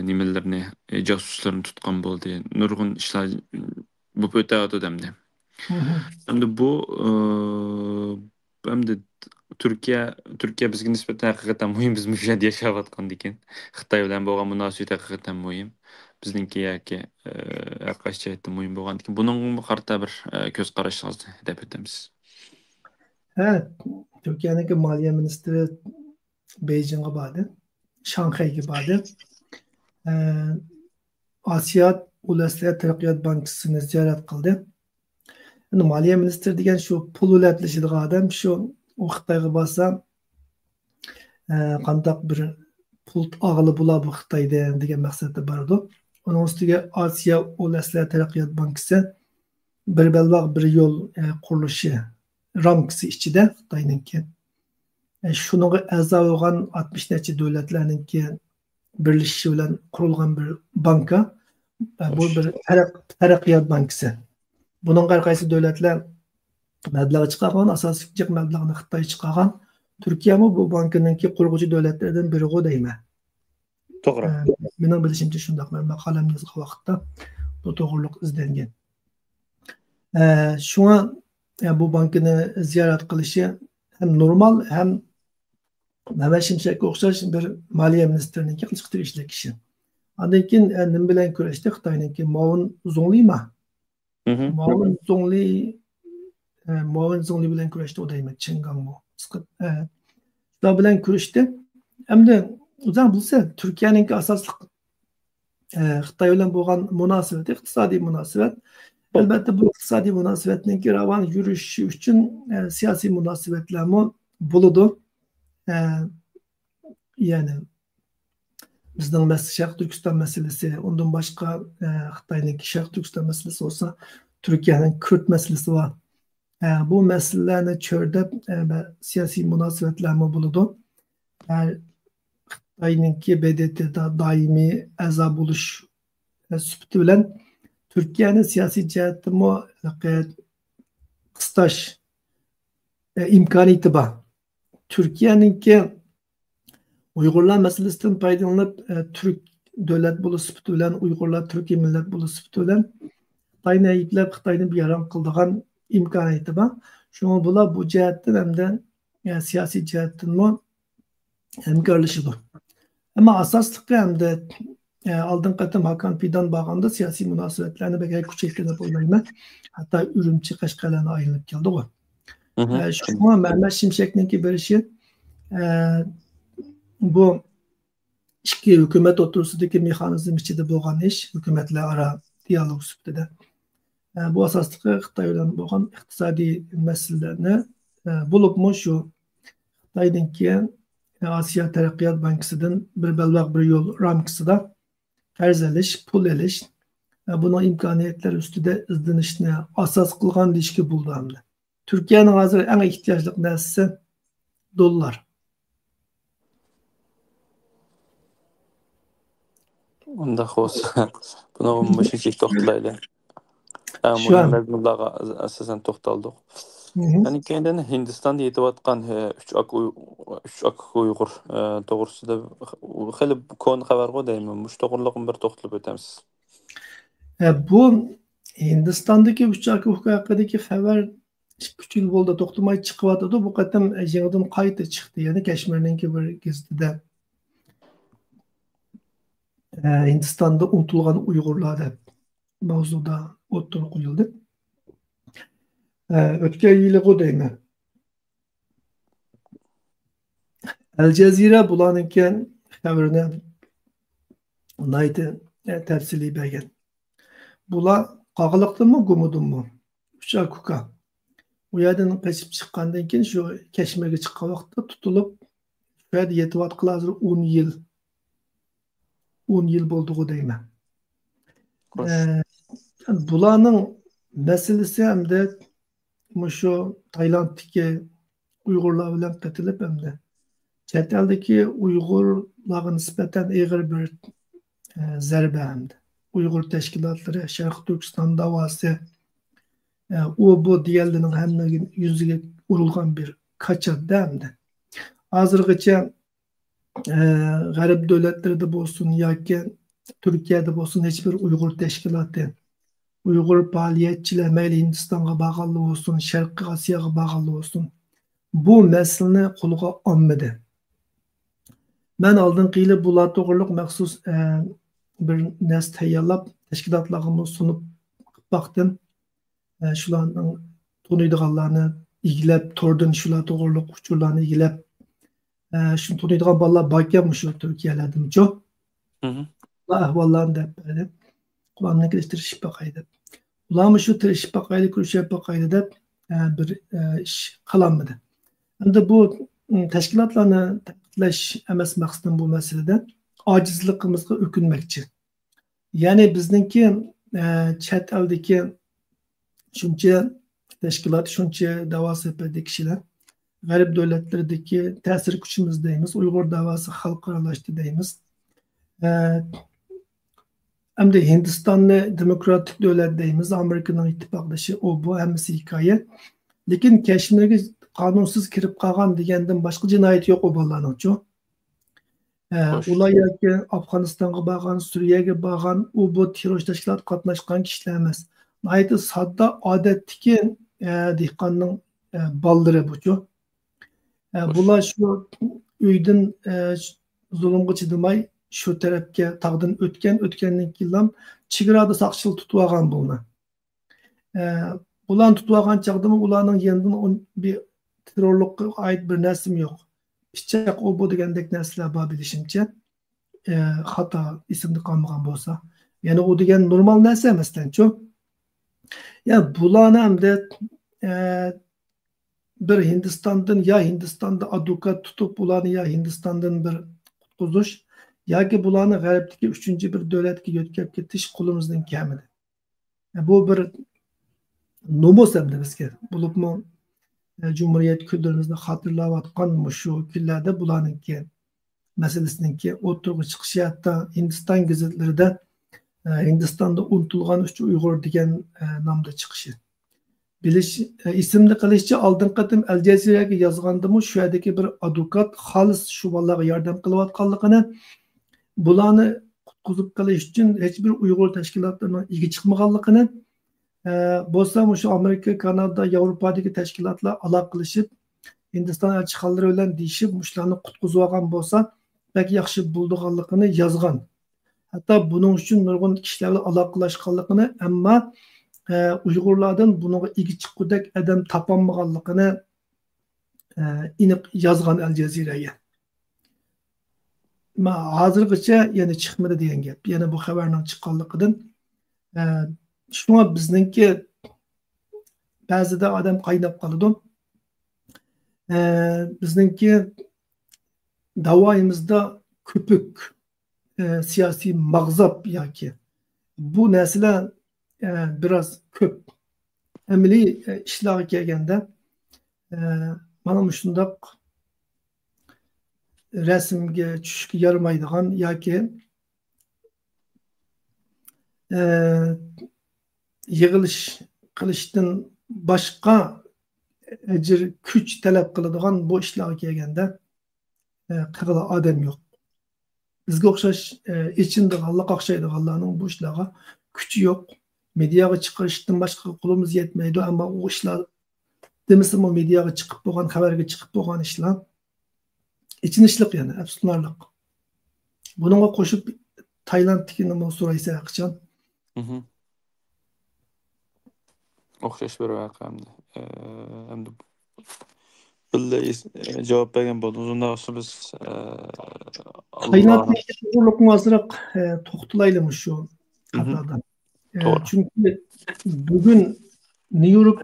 nimalarni josuslarni tutgan bo'ldi. Nurg'un ishlar bu o'tayotdi hamda. Hamda bu hamda Turkiya bizga nisbatan haqiqatan muhim, biz mush yerda yashayotgan ekan. Xitoy bilan bo'lgan munosabat haqiqatan muhim. Bizningki yoki har qaysi jihatda muhim bo'lgan ekan. Buning qarta bir ko'z qarashingizni deb o'tamiz. Evet, Türkiye'deki Maliye Ministri Beijing'e bordi, Şanxayga bordi. Asiya Uluslar Taraqqiyot Bankasini ziyorat qildi. Endi Maliye Ministri degan shu pul o'latlashadigan odam, shu u Xitoyga borsa qandaq bir pul og'ili bo'ladi bu Xitoyda degan maqsadda bordi. Uning ustiga Asiya Uluslar Taraqqiyot Bankasi bir belbaq bir yo'l qurilishi ramkasi ichida Xitoyninki. Shunga a'zo bo'lgan 60 necha davlatlarninki birlashishi bilan qurilgan bir banka. Bu bir taraqqiyot bankasi. Bunun har qaysi davlatlar mablag' chiqargan, asosiy mablag'ni Xitoy chiqargan. Turkiya bu bankaninki qurg'uvchi davlatlardan biri deyman. To'g'ri. Mening bilishimcha shundoq. Men maqolamni yozgan vaqtda bu to'g'riliq izlangan. Shunga bu bankini ziyorat qilishi hem normal hem Mehmet Şimşek'e o'xshash bir moliya ministrininki qilishga tegishli kishi. Andan keyin nim bilan kurashdi Xitoyniki Mao Zedong Mao Zedong bilan kurashdi o deyman Chingambo. Shular bilan kurashdi. Hamda o'zing bilsa Turkiyaningki asosli Xitoy bilan bo'lgan munosabat, iqtisodiy munosabat. Albatta bu iqtisodiy munosabatning ravon yurishi uchun siyosiy munosabatlarmi bo'ladi. Ya'ni bizning Sharq Turkiston masalasi, undan boshqa Xitoyning Sharq Turkiston masalasi bo'lsa, Turkiyaning Kurd masalasi bor. Bu masalalarni cho'rdab siyosiy munosabatlarmi bo'ladi. Xitoyningki BDT'da doimiy a'zo bo'lish sifati bilan Turkiyani siyosiy jihatdami qistash imkoniyati bor. Turkiyaningki Uyg'urlar masalasidan foydalanib Turk davlat bo'lish sifati bilan Uyg'urlar Turkiy millat bo'lish sifati bilan Xitoyni ayblab Xitoyni bayron qiladigan imkoniyati bor. Shunga bular bu jihatdan hamda siyosiy jihatdanmi hamkorlashidir. Ama asosliqi hamda oldin qatam Hakan Fidan bo'lganda siyosiy munosabatlarni bakay kuchaytirib o'ylayman. Hatto Urumchi Qashqalarni aylanib keldi u. Shunga Mehmet Şimşek'ninki berishi bu ikki hukumat o'rtasidagi mexanizm ichida bo'lgan ish, hukumatlar aro dialog sifatida. Bu asosliqi Xitoy bilan bo'lgan iqtisodiy masalalarni bo'libmi shu Xitoyninki Asiya Taraqqiyot Bankası'dan bir belbaq bir yol ramkasida qarz alish, pul alish, buning imkoniyatlar ustida izlanishni asos qilgan deyishga bo'ldi hamda. Turkiyaning hozir eng ehtiyojli narsasi dollar. Unda xo'sh, buni mashinaga to'xtalaylik. Şu an Bunlarga asosan to'xtaldik. Yani kendini Hindistan'da yetiyotgan 3 ak Uyg'ur to'g'risida hali konu xabar qo'ydayman. Mush to'g'riliqni bir to'xtalib o'tamiz. bu Hindistan'daki 3 ak haqidagi xabar 2 yil bo'ldi to'xtamay chiqyotdi. Bu qatam yangidan qayta chiqdi. Ya'ni Kashmirninki bir gazetida Hindistan'da unutilgan Uyg'urlar deb mavzuda o'ttirib qo'yildi. O'tgan yili deyman. Al Jazeera bularninki xabarini naydi tafsiliy bergan. Bular qog'liqdimi, gumudimi? Uch akuka. U yerdan qochib chiqqandan keyin shu Kashmirga chiqqan vaqtda tutilib, bu yerda yetayotgan 10 yil bo'ldi deyman. Bularning masalasi hamda shu Taylanddagi Uyg'urlar bilan qatilib hamda chet eldagi Uyg'urlarga nisbatan og'ir bir zarba hamda Uyg'ur tashkilotlari Sharq Turkiston davosi u bu diyorlarning hammaga yuziga urilgan bir kaçadda hamda hozirgacha g'arb davlatlarida bo'lsin yoki Turkiyada bo'lsin hech bir Uyg'ur tashkiloti Uyg'ur faoliyatchilar mayli Hindistonga bag'ishli bo'lsin, Sharqiy Osiyoga bag'ishli bo'lsin, bu masalani qo'lga olmadi. Men oldingi yili bular to'g'riliq maxsus bir narsa tayyorlab tashkilotlarga sunib baqdim. Shularning tunuydiganlarni igilab, tordan shular to'g'riliq uchurlarni igilab, shuni tunuydigan bolalar borkan shu Turkiyalardan-ku. Ahvollarni deb berdim. Ularni kelishtirishib baqaydi. Ularni shu tirishib baqaydi, kurashib baqaydi deb bir ish qilolmadi. Endi bu tashkilotlarni ta'kidlash emas maqsadim bu masalada ojizligimizga o'kinmoqchi. Ya'ni bizningki chet eldagi shuncha tashkilot, shuncha davosidagi kishilar g'arb davlatlaridagi ta'sir kuchimiz deymiz, Uyg'ur davosi xalqaralashdi deymiz. Hem de Hindistan'da demokratik devlet deymiz, Amerika'nın ittifakdaşı o bu hemisi hikaye. Lekin Kashmirga kanunsuz kirip kalgan degenden başka cinayet yok o balaның çoğu. Ular yoki Afganistan'a bağlan, Suriye'ye bağlan, o bu terörist teşkilat katnaşkan kişiler emas. Ayeti sadda adetdeki dehqonning baldırı bu çoğu. Bular şu üydün zulümgü çidimay şu tarafga tağdan o'tgandan keyin chegarada saqchil tutib olgan bo'ldi. Bularni tutib olgan chaqda ularning yandan bir terrorlikqa oid bir narsim yo'q. Pichoq bu degandek narsalar bor bilishimcha. Xato ismni qolmagan bo'lsa. Yani o degan normal narsa emasdan-ku. Ya bularni hamda bir Hindistonda advokat tutib ularni ya Hindistondan bir qutqizish yoki bularni g'arbdagi 3-chi bir davlatga yo'tkab ketish qo'limizdan kamidi. Bu bir nomus hamda bizga. Bo'libmi Cumhuriyet kunlarimizni xotirlayotgan shu kunlarda bularniki masalasiniki o'tirg'i chiqishi hatto Hindiston gazetlarida Hindistan'da unutilgan 3 Uyg'ur degan nomda chiqishi. Bilish ismni qilishcha oldin qatim Al Jazeeraga yozgandimi shu yerdagi bir advokat xolis shu bolalarga yordam qilayotganligini, bularni qutqizib qilish uchun hech bir Uyg'ur tashkilotlarining ega chiqmaganligini, bo'lsa shu Amerika, Kanada, Yevropadagi tashkilotlar aloqalashib Hindiston elchixonalari bilan deyishib, shularni qutqizib olgan bo'lsa, bak yaxshi bo'lganligini yozgan. Hatta bunun için nurgun kişilerle aloqalashganligini, ammo Uyg'urlardan bunga ega chiqqudek adam topolmaganligini aniq yozgan Al Jazeeraga. Hozirgacha yana chiqmadi degan gap. Yana bu xabarning chiqqanligidan shunga bizningki ba'zida odam qaynab qoladi. Bizningki davoyimizda ko'pik siyasi mağzap yoki bu narsalar biraz ko'p amaliy ishlarga kelganda mana shundoq rasmga tushishga yaramaydigan yoki yig'ilish qilishdan boshqa ajr kuch talab qiladigan bu ishlarga kelganda qirg'ili odam yo'q. Bizga o'xshash içinde Allah qaqshaydiganlarning bu ishlarga kuchi yo'q. Mediaga chiqishdan boshqa qo'limiz yetmaydi, ammo u ishlar demisimi mediaga chiqib bo'lgan, xabarga chiqib bo'lgan ishlar ichinishliq yana, afsuslanarliq. Bunga qo'shib Taylandnikini so'raysa qachon? O'xshash bir voqea hamda billahi javob bergan bo'ldim. Uzundan olsa biz Taylandning to'g'riliqni ozroq to'xtalaylik shu qatorda. Çünkü bugün New York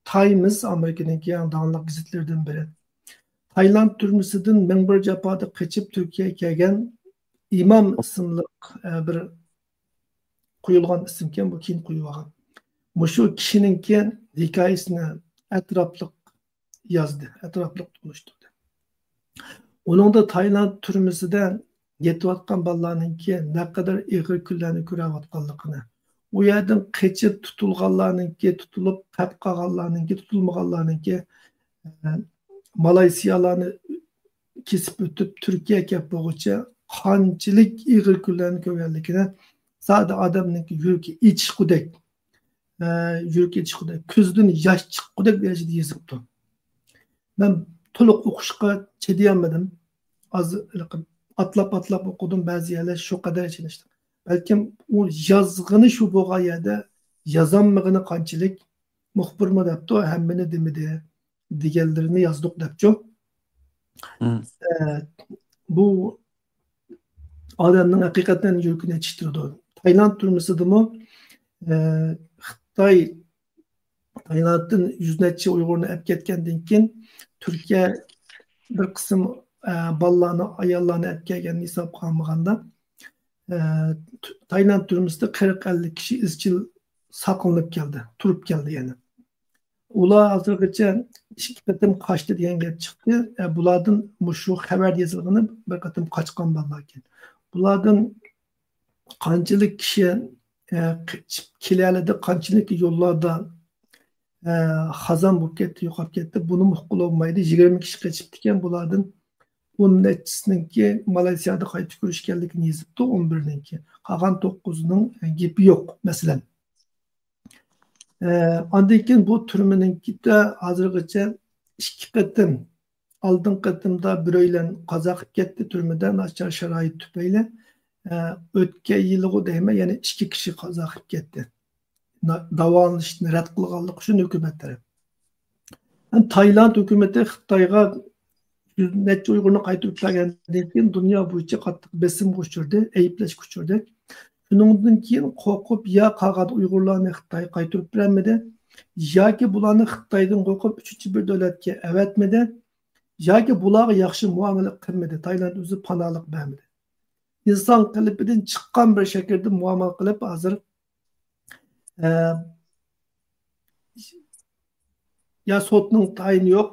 Times Amerika'daki en dağınık gazetelerden biri Tayland türmüsüdün menbir japada kaçıp Türkiye'ye gelgen İmam isimli bir kuyulgan isimken bu kim kuyulgan. Şu kişininki hikayesini etraflık yazdı. Etraflık konuşturdu. Onun da Tayland türmüsüden yetivatkan ballarınki ne kadar ağır küllerini görevatkanlıkını, o yerden kaçıp tutulganlarınki, tutulup kap kalganlarınki, tutulmaganlarınki Malaysiyalarını kesip ötüp Türkiye'ye yapıcı kançılık ağır küllerini görevatkanlıkını sadece adamınki yürüki iç kudek, küzdün yaş çık kudek derecede yazıptı. Ben to'liq o'qishga chidayolmadim. Az atlab o'qidim, ba'zi yerlar shu qadar chinishdi. Balkim u yozg'ini shu bo'lgan yerda yozolmag'ini qanchalik muxbirmi debdi, hammani demidi deganlarini yozdik debdi. Bu odamning haqiqatan yuragini achishtirdi. Tayland turmusidimi Xitoy Tayland'ın yüzlerce Uygur'unu hep ketkendiğin için Türkiye bir kısım ballarını, ayarlarını hep gelgen hesap kalmağında Tayland türümüzde 40-50 kişi izcil saklanıp geldi, turup geldi yani. Ula hazırlıkça iki katım kaçtı diyen gel çıktı. Buladın şu haber yazıldığını bir katım kaçkan ballarken. Buladın kancılık kişi kilerlerde kancılık yollarda Xazan bo'lib ketdi, yo'qolib ketdi. Buni muhqul olmaydi. 20 kishi qochib ketgan, bulardan 10 nechisiniki Malayziyada qaytib ko'rishganligini yozibdi, 11ninki. Qolgan 9ning gapi yo'q, masalan. Ondan keyin bu turmininkida hozirgacha 2 qatim aldın qatımda biröylen qaza qilib ketdi türmeden açar şarait tüpeyle. Ötke yılı deyme yani 2 kişi qaza qilib ketdi. Davanlışını rad qilganlik uchun hukumat taraf. Tayland hukumati Xitoyga yüz necha Uyg'urni qaytarib kelgandan keyin dunyo bo'yicha qattiq besim kuchirdi, ayiblash kuchirdi. Shundan keyin qo'rqib ya qolgan Uyg'urlarni Xitoy qaytarib bermadi, yoki bularni Xitoydan qo'rqib uchinchi bir davlatga avatmadi, yoki bularga yaxshi muomala qilmadi. Tayland o'zi panohlik bermadi. İnson qalbidan chiqqan bir shaklda muomala qilib hozir ya sotning tayini yo'q.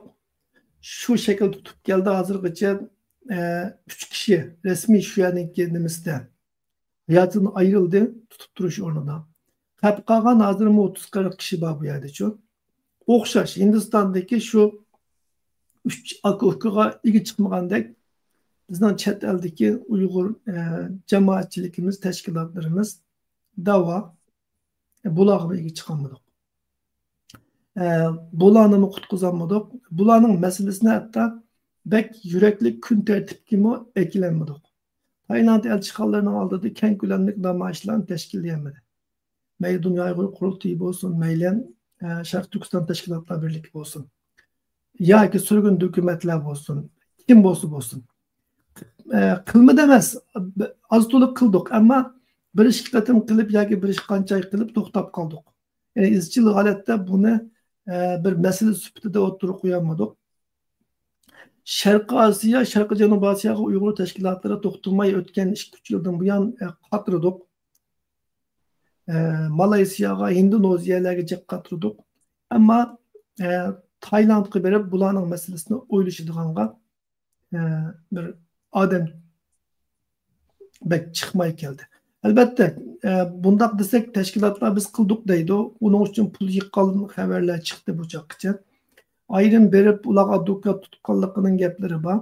Şu şekilde tutup geldi hazırgacha 3 kişi resmi şu yerninki nimisinde hayatını ayrıldı tutup duruş orada. Hep kalgan hazır mı 30-40 kişi var bu yerde çok. Okşaş Hindistan'daki şu 3 akıhkıga ilgi çıkmagandek bizden chet eldeki Uygur cemaatçilikimiz, teşkilatlarımız dava bulağına ilgi çıkamadık. Bularni mı kutkuzamadık. Bularning meselesine hatta bek yürekli gün tertip gibi eklenmedik. Tayland elçikallarının aldığı keng gülenlik namayişlerini teşkilleyemedi. Meyli Dünya Uygur Kurultayı olsun, meylen Şarkı Türkistan Teşkilatlar Birliği olsun. Ya ki sürgün hükümetler olsun. Kim olsun. Kılma demez. Az dolu kıldık ama bir iş kıtım kılıp ya ki bir iş kançay kılıp toktap kaldık. Yani izcil halette bunu bir mesele süpütü de oturup koyamadık. Şarkı Asya, Şarkı Canubi Asya'ya Uygur teşkilatları toktulmayı ötken 2-3 yıldan bu yan katırdık. Malaysiya'ya, Hindonezya'ya katırdık. Ama Tayland gibi bulanın meselesini oylaşıdığında bir adam bek çıkmayı geldi. Elbette bundak desek teşkilatlar biz kıldık deydi. Onun için pul yıkalım haberler çıktı bu çakıca. Ayrım berip ulağa dukla tutkallıkının gepleri var.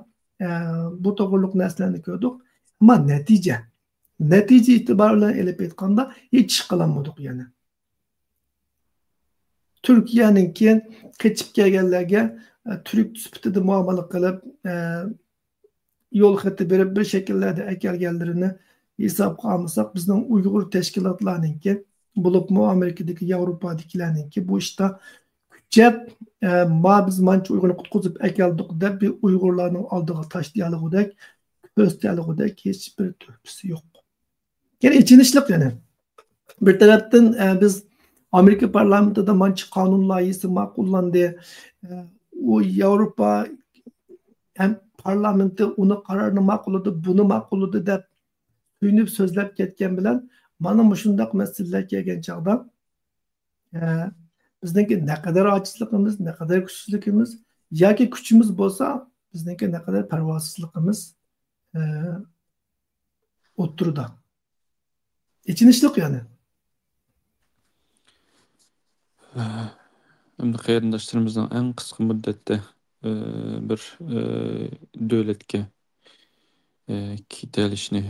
Bu doğruluk neslerini gördük. Ama netice itibariyle elip etkanda hiç çıkılamadık yani. Türkiye'nin ki keçip gelgenlerge Türk süpütü de muamele kılıp yol hıtı berip bir şekillerde ekelgenlerini hesap almasak bizden Uygur teşkilatlarının ki bulup mu Amerika'daki Avrupa'dakilerinin ki bu işte cep biz mançı Uygur'u kutkuzup ekeldik de bir Uygurların aldığı taş diyalogu dek köz diyalogu dek hiçbir törpüsü yok. Yani içinişlik yani. Bir taraftan biz Amerika parlamentoda mançı kanun layısı makullandı. O Avrupa hem parlamento onu kararını makuladı, bunu makuladı de suyunub sözlep ketken bilen mana mushundaq meseleler kelgan chaqda bizniki ne kadar acizligimiz, ne kadar güçsüzlüğümüz yoki kuchimiz bo'lsa bizniki ne kadar parvosizligimiz o'ttirdi. İçinişlik yani. Endi qarindoshlarımızdan en qisqa muddatda bir davlatga ketilishini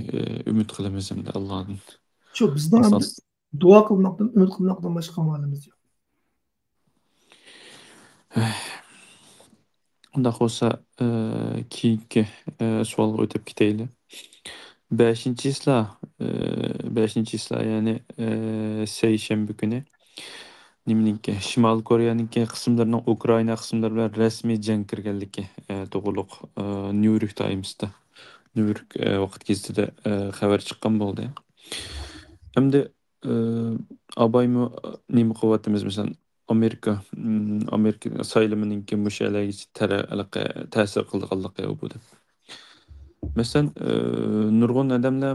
umid qilamiz endi Allohdan. Şu bizden Asas dua kılmaktan, ümit kılmaktan başka malımız yok. unda bo'lsa keyingi savolga o'tib ketaylik. 5-isla ya'ni seshanba kuni nimaninki Shimoliy Koreyaninki qismlarining Ukraina qismlari bilan rasmiy jang kirganligi to'g'riliq New York Times'da New York vaqt gazetida xabar chiqqan bo'ldi. Endi abaymi nima qilyapmiz masalan Amerika saylomininki mushalarga ta'sir qilganligi bu deb. Mesela nurg'un odamlar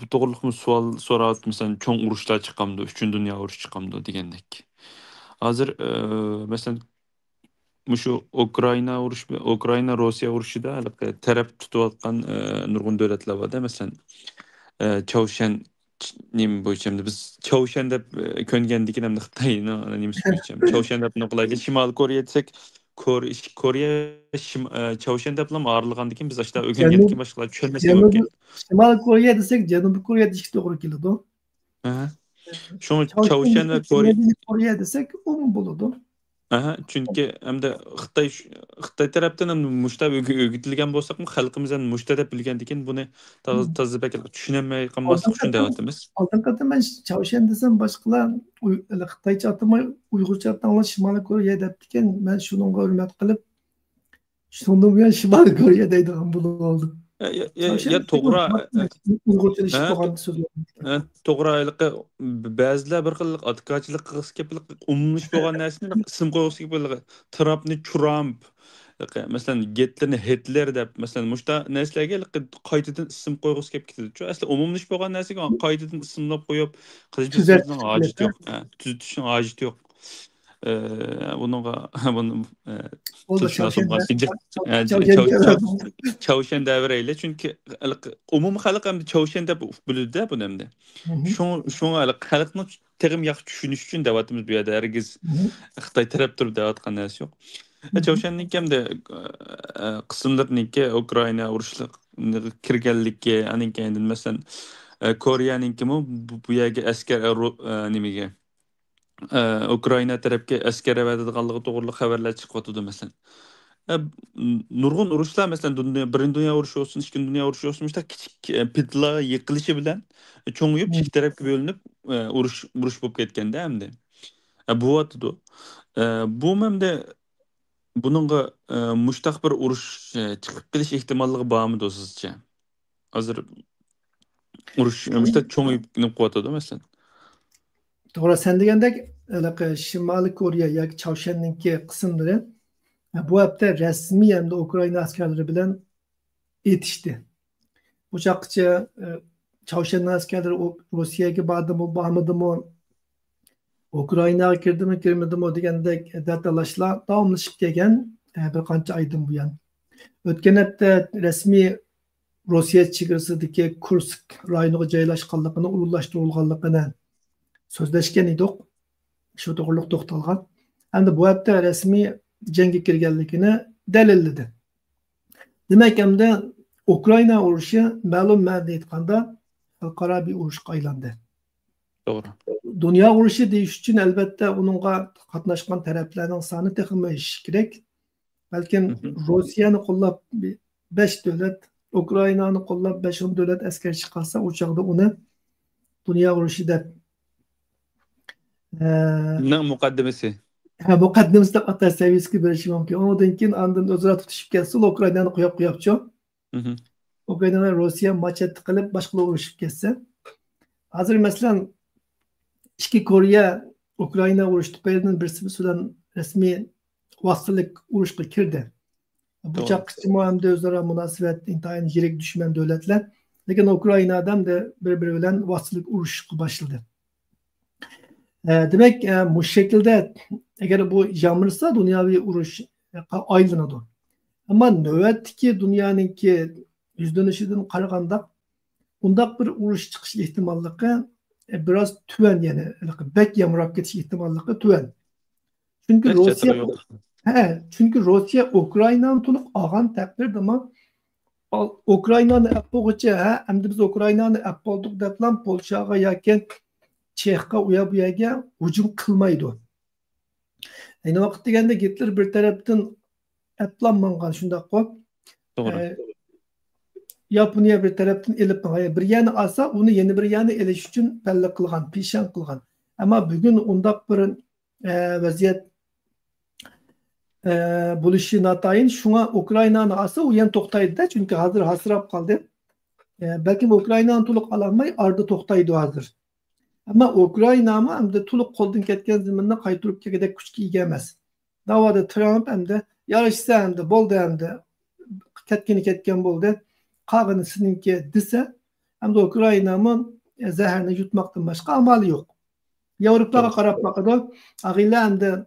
bu to'g'riliq savol so'rayapti, masalan, cho'ng urushlar chiqqanmi, 3 dunyo urushi chiqqanmi degandek. Hozir masalan shu Ukraina Rossiya urushida taraf tutayotgan nurg'un davlatlar borda, masalan, Chavshan nim bo'yicha biz Chavshan deb ko'ngandik hamda Xitoyni nimasi bo'yicha Chavshan deb noqlaydi. Shimoliy Koreya desak Koreya Chavshan deb ham ayrılgandan keyin biz ashta o'rgangandan keyin boshqalar tushunmasa ekan. Şimal Kore'ye desek Janubi Kore'ye dişik doğru kilidi. Şunu Chavshan ve Kore'ye desek o mu buludu? Aha, çünkü hem de Xitay taraftan hem muşta ögütülgen bolsak mı halkımız hem muşta dep bilgendikin bunu tazı pek düşünemey kalmaslık üçün devatımız. Aldan kadar ben Çavşen desem başkalar Xitayca atama Uygurca atama Şimali Kore'ye deptiken ben şunun hürmet kılıp şunun bu yan Şimali Kore'ye deydiğim bunu oldu. Çavşen Ya toğra Uygurca işit ha doğan söz oldu. toğra aylıqı bazılar bir qılıq atkaçılıq qıs keplik umumluş bolğan närsini isim qoyğusy gibi Trump'ni Trump mesela Hitler'ni Hitler dep mesela muşta näslerge qaytadan isim qoyğusy kep ketdi. Şu aslı umumluş bolğan närsege qaytadan isimlap qoyup qızışmasının Tüzelt. acıtı yok. Tüzütüşün acıtı yok. Bununla bunu O da tılsına Çavşen'de sokmaz. Çavşen Çavuşen devreyle çünkü umum halk hem de Çavuşen de bildi bunu hem de. Şoňa halkyň terim ýaky düşünüş üçin dewatymyz bu ýerde hergiz Xitay tarap turip dewatgan näse ýok. Çawşannyň hem de kysymlarynyňki Ukraina uruşlyk kirgenlikki, anyň kendin meselem Koreýanyňki bu ýerge asker nimege Ukraina tarapga asker äwädidiganlygy togruly habarlar çykyp atdy meselem. E, Nurgun uruşlar mesela birinci dünya uruşu olsun, ikinci dünya uruşu olsun işte küçük pitla yıkılışı bilen çoğuyup iki taraf bölünüp uruş bulup ketkende hem de. Bu atıdı. Bu hem de bununla muştak bir uruş çıkıp geliş ihtimallığı bağımı da sizce. Hazır uruş muştak çoğuyup gidip kuatadı mesela. Doğru sen degandek Şimali Koreya yoki Çavşenninki kısımları bu hafta resmi hem de Ukrayna askerleri bilen yetişti. Uçakça Çavşen'in askerleri Rusya'ya bağmadı mı, Ukrayna'ya girdi mi, girmedi mi degandek datalaşlar davamlaşıp kelgen bir qancha aydan buyan. Ötken hafta resmi Rusya chegarasidagi Kursk rayoniga joylashganligini, ulug'lashtirilganligini so'zlashgan edik. Shu to'g'riliq to'xtalgan. Endi bu hafta rasmiy jangga kirganligini dalilladi. Demak, hamda Ukrayna urushi ma'lum ma'noda aytganda xalqaro bir urushga aylandi. Doğru. Dünya urushi deyish uchun albatta uningga qatnashgan taraflarning soni texmi kerak. Balkim Rossiyani qo'llab 5 davlat, Ukraynani qo'llab 5 davlat askar chiqarsa, u chog'da uni dunyo urushi deb muqaddimasi. muqaddimasi deb atash saviyasiga berishi mumkin. Undan keyin andin o'zaro tutishib ketsa, Ukraynani qo'yib-qo'yibchi. Ukraina Rossiya machet qilib boshqa urushib ketsa. Hozir masalan ikki Koreya Ukraina urushi tufaylidan birisi bilan rasmiy vasitlik urushga kirdi. Bu çakışma hem de özara münasebet intayin yirik düşman devletler. Lakin Ukrayna'dan da birbiri bilen vasitlik urushga başladı. Demek bu şekilde eğer bu yamırsa dünyavi urush aylanadi. Ama növbetdeki dünyanınki yüzlenişinden qaraganda undaq bir urush chiqish ehtimolliqi biraz tüven yani bek yamırap ketish ehtimolliqi tüven. Çünkü Rusya Ukrayna'nı tuluq alğan təqdirdə ama Ukrayna'nı əppoğuca hem de biz Ukrayna'nı əppolduq deplan Polşağa yoki Çexqa uya buyaga hücum qilmaydı. Ayni vaqt deganda Hitler bir tarafdan əplanmanğan şundaq qo'p. Yaponiya bir tarafdan elib bir yana alsa onu yeni bir yana elish uchun palla qilgan, pishan qilgan. Ama bugün undaq bir vaziyat buluşu natayın şuna Ukrayna'nı alsa o yan toktaydı da çünkü hazır hasırap kaldı. Belki Ukrayna'nı tuluk alamay ardı toktaydı hazır. Ama Ukrayna mı hem de tuluk koldun ketken zamanında kaytırıp kedek küçük igemez. Davada Trump hem de yarışsa hem de boldu hem de ketken boldu. Kağını sininki dise hem de Ukrayna mı zeherini yutmaktan başka amali yok. Avrupaga qarab bakıda ağıyla hem de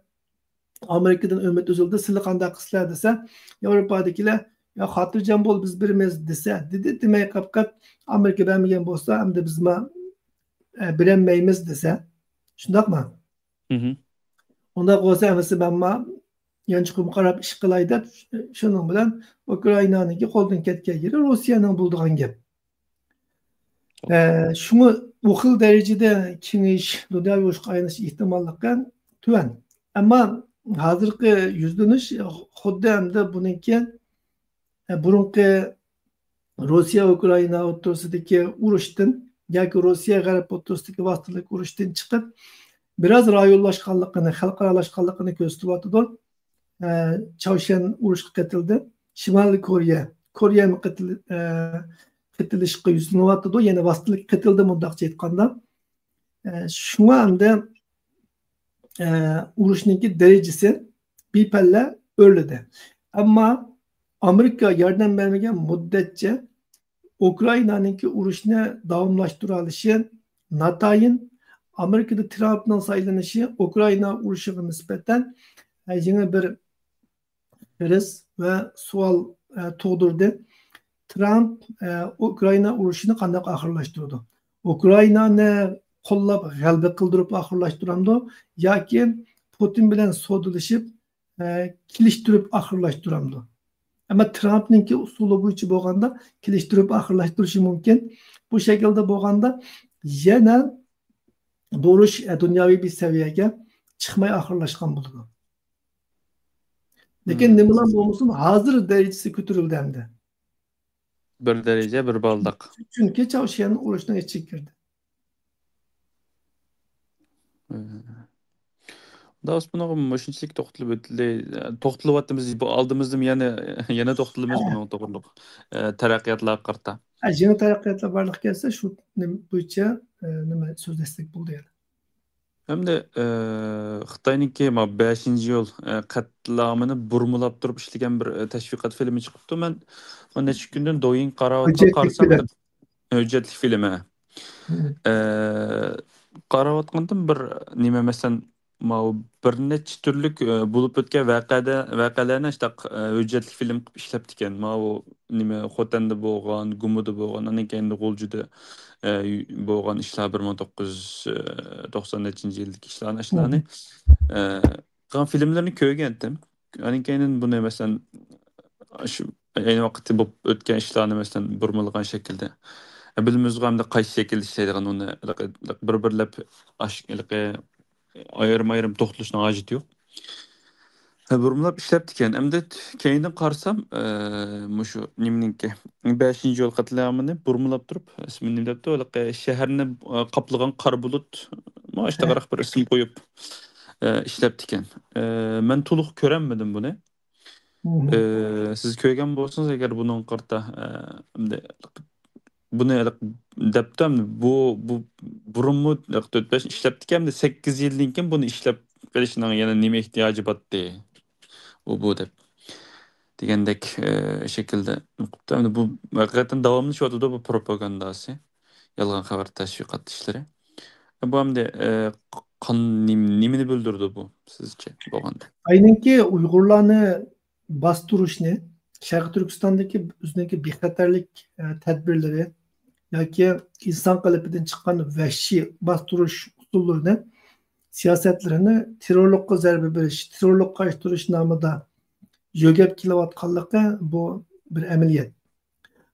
Amerika'dan ümit üzüldü. Sizli qanday qıslar dese Avrupa'dakiler ya hatırcan bol biz birimiz dese dedi demek kapkat Amerika vermeyen bolsa hem de biz bilenmeyimiz dese şundak mı? Onda olsa mesela ben yançıqım qarab iş qılay deb şunun bilen Ukrayna'nınki qo'ldan ketgan yeri Rossiyaning bulduğan gap. Şunu bu xil derecede kengish dunyo urushga aylanish ehtimolliqi tuvan. Ama hozirgi yuzlanish xuddi hamda buniki burunqi Rossiya Ukraina o'rtasidagi urushdan yoki Rossiya G'arb o'rtasidagi vaqtlik urushdan chiqib biraz rayonlashganligini, xalqaralashganligini ko'rsatyapti. Çavşen urushga ketildi. Shimoliy Koreyani ketilishga yuzlanyapti. Yana vaqtlik ketildi mundaqcha aytganda. Shunga hamda urushningki darajasi bepalla o'rladi. Ammo Amerika yordam bermagan muddatcha Ukrainaningki urushni davomlashtira olishi natayin Amerikada Trumpning saylanishi Ukraina urushiga nisbatan yangi bir kriz va savol tug'dirdi. Trump Ukraina urushini qanday oxirlashtirdi? Ukrainani qo'llab g'alaba qildirib oxirlashtiramdi yoki Putin bilan sodalashib kelishtirib oxirlashtiramdi? Ama Trump'ninki usuli bo'yicha bo'lganda kelishtirib oxirlashtirishi mumkin. Bu shaklda bo'lganda yana urush dunyoviy bir seviyaga chiqmay oxirlashgan bo'ladi. Lekin nimalar bo'lmasin, hozir darajasi ko'tarildi hamda. Bir daraja, bir baldaq. Chunki Çavşen urushdan ichiga kirdi. Daha sonra maşinçilik to'xtalyapmiz, bu aldığımızda yana to'xtalyapmiz bunun to'g'riliq taraqqiyotlar qarta. Yeni taraqqiyotlar barliq kelsa, shu bo'yicha nima so'zlashsak bo'ldi yana. Hamda Xitoyninki 5-yil qatlamini burmulab turib ishlagan bir tashviqot filmi chiqibdi. Men necha kundan doyin qarasam hujjatli filmi. Qarayotgandim bir nima masalan bir necha turlik bo'lib o'tgan voqealarni hujjatli film qilib ishlabdi ekan. O nima Xotanda bo'lgan, Gumuda bo'lgan, anan keyin G'oljida bo'lgan ishlar 1990-yildagi ishlarni qilgan filmlarni ko'rgandim. Anan keyin buni masalan shu ayni vaqtda bo'lib o'tgan ishlarni masalan burmilgan shaklda bilmizga hamda qaysi shaklda ishlaydigan uni bir-birlab ayırım to'xtalishning hojati yo'q. Burumlab ishlabdi ekan. Endi keyindan qarasam, shu nimninki 5-yil qatlamini burmulab turib, ismini nima debdi? Shaharni qaplagan qor bulut, mana qaraq bir ism qo'yib ishlabdi ekan. Men to'liq ko'rolmadim buni. Siz ko'rgan bo'lsangiz agar buning qarta buni debdim bu burunmu 4-5 ishlabdi ekan, 8 yildan keyin buni ishlab qilishning yana nima ehtiyoji botdi bu deb degandek shaklda qilibdi. Bu haqiqatan davomlashayotdi bu propagandasi, yolg'on xabar tashviqot ishlari. Bu hamda nimani bildirdi bu sizcha bo'lganda? Aynenki Uyg'urlarni bostirishni Sharq Turkistondagi o'zining bexatarlik tadbirlari yoki inson qalbidan chiqqan vahshiy bostirish usullarini, siyosatlarini terrorlikqa zarba berish, terrorlikqa qarshi turish nomida yo'gab kelayotganligi bu bir amaliyot.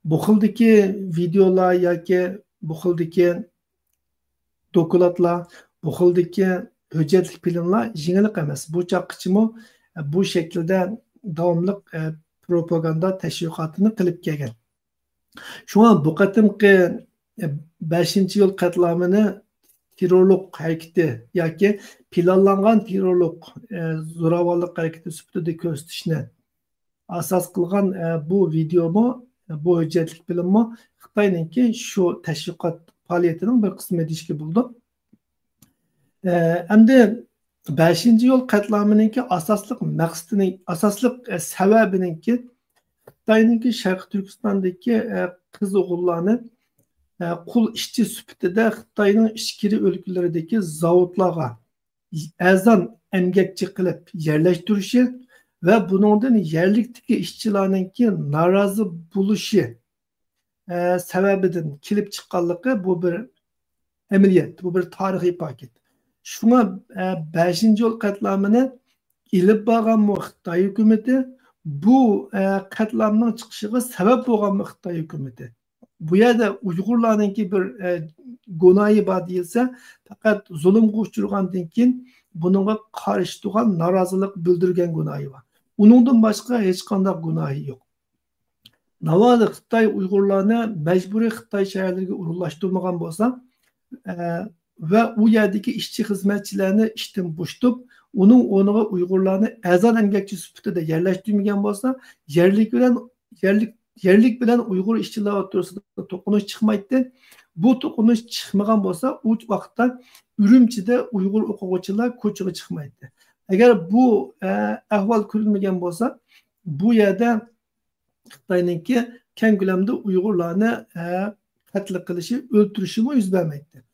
Bu xildagi videolar yoki bu xildagi dokladlar, bu xildagi hujjatli filmlar yengillik emas. Bu chaqqichimi bu shaklda davomli propaganda tashviqotini qilib kelgan. Shunga bu qatimki 5-yil qatlamini terrorlik hareketi yoki planlangan terrorlik zo'ravonlik hareketi sifatida ko'rsatishni asos qilgan bu videomi, bu hujjatli filmmi Xitoyninki shu tashviqot faoliyatining bir qismi deyishga bo'ldi. Endi 5-yil qatlaminingki asosliq maqsadining, asosliq sababininki Xitoyninki Sharq Turkistondagi qiz o'g'illarni qul ishchi sifatida Xitoyning ichkiri o'lkalaridagi zavodlarga azon emgakchi qilib yerlashtirishi va buningdan yerlikdagi ishchilarningki norozi bo'lishi sababidan kelib chiqqanligi bu bir amaliyot, bu bir tarixiy paket. Shunga 5-yil qatlamini ilib borgan Xitoy hukumati, bu qatlamning chiqishiga sabab bo'lgan Xitoy hukumati. Bu yerda Uyg'urlarningki bir gunohi bor deyilsa, faqat zulmga uchragandan keyin bununla karşı turan narazılık bildirgen günahı var. Onundan başka hiç kandak günahı yok. Navalı Xitay Uygurlarını mecburi Xitay şehirlerine uğurlaştırmagan bolsa e, ve o yerdeki işçi hizmetçilerini işten boştup onun Uygurlarını ezan emgekçi süpütü yerleştirmegen bolsa yerlik bilen Uygur işçiler oturusunda tokunuş çıkmaydı. Bu tokunuş çıkmagan bolsa o vaqtda Ürümçide Uygur okuguchilar ko'chaga chiqmaydi. Agar bu ahvol ko'rilmagan bolsa, bu yerda Xitoyninki keng ko'lamda Uyg'urlarni qatl qilishi, o'ltirishi yuz bermaydi.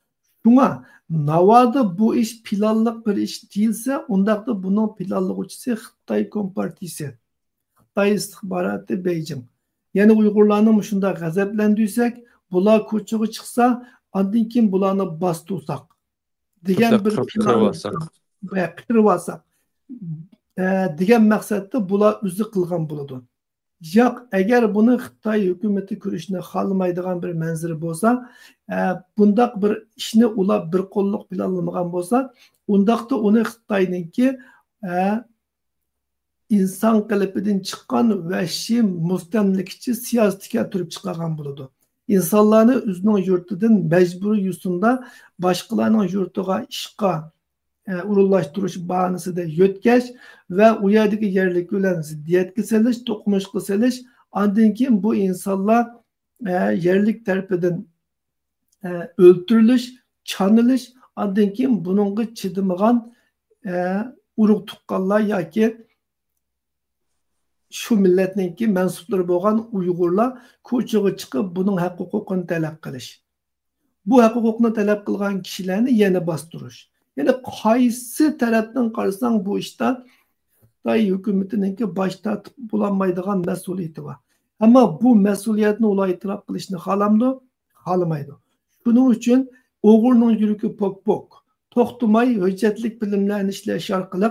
Shunga navoda bu ish planliq bir ish deyilsa, undaqda buning planlovchisi Xitoy Kompartiyasi, Xitoy istixboroti Beijing. Ya'ni Uyg'urlarni shunda g'azablantirsak, bular ko'chaga chiqsa, ondan keyin bularni bostirsak degan bir plan qirib olsak degan maqsadda bular o'zi qilgan bo'ladi. Yo'q, agar buni Xitoy hukumati ko'rishni xohlamaydigan bir manzara bo'lsa, bundaq bir ishni ular bir qo'lliq planlamagan bo'lsa, undaqda uni Xitoyninki inson qalbidan chiqqan vahshiy mustamlikachi siyosatiga turib chiqargan bo'ladi. İnsanlarni o'zining yurtidan majburiy yusunda boshqalarning yurtiga ishqa urunlashtirish bahanasida yo'tkash va u yerdagi yerlik bilan ziddiyatga selish, to'qnashuvga selish, ondan keyin bu insonlar yerlik tarafidan o'ltirilish, chanilish, ondan keyin buningga chidamagan urug' tuqqanlar yoki shu millatninki mansublari bo'lgan Uyg'urlar ko'chaga chiqib buning haq-huquqini talab qilish. Bu haq-huquqni talab qilgan kishilarni yana bostirish. Yani qaysi tarafdan qarasang bu ishda Xitoy hukumatininki bosh tortib bo'lolmaydigan mas'uliyati bor. Ammo bu mas'uliyatni ular e'tirof qilishni xohlamdi, xohlamaydi. Shuning uchun O'g'irning yuragi pok-pok, to'xtamay hujjatlik bilimlarni ishlash orqali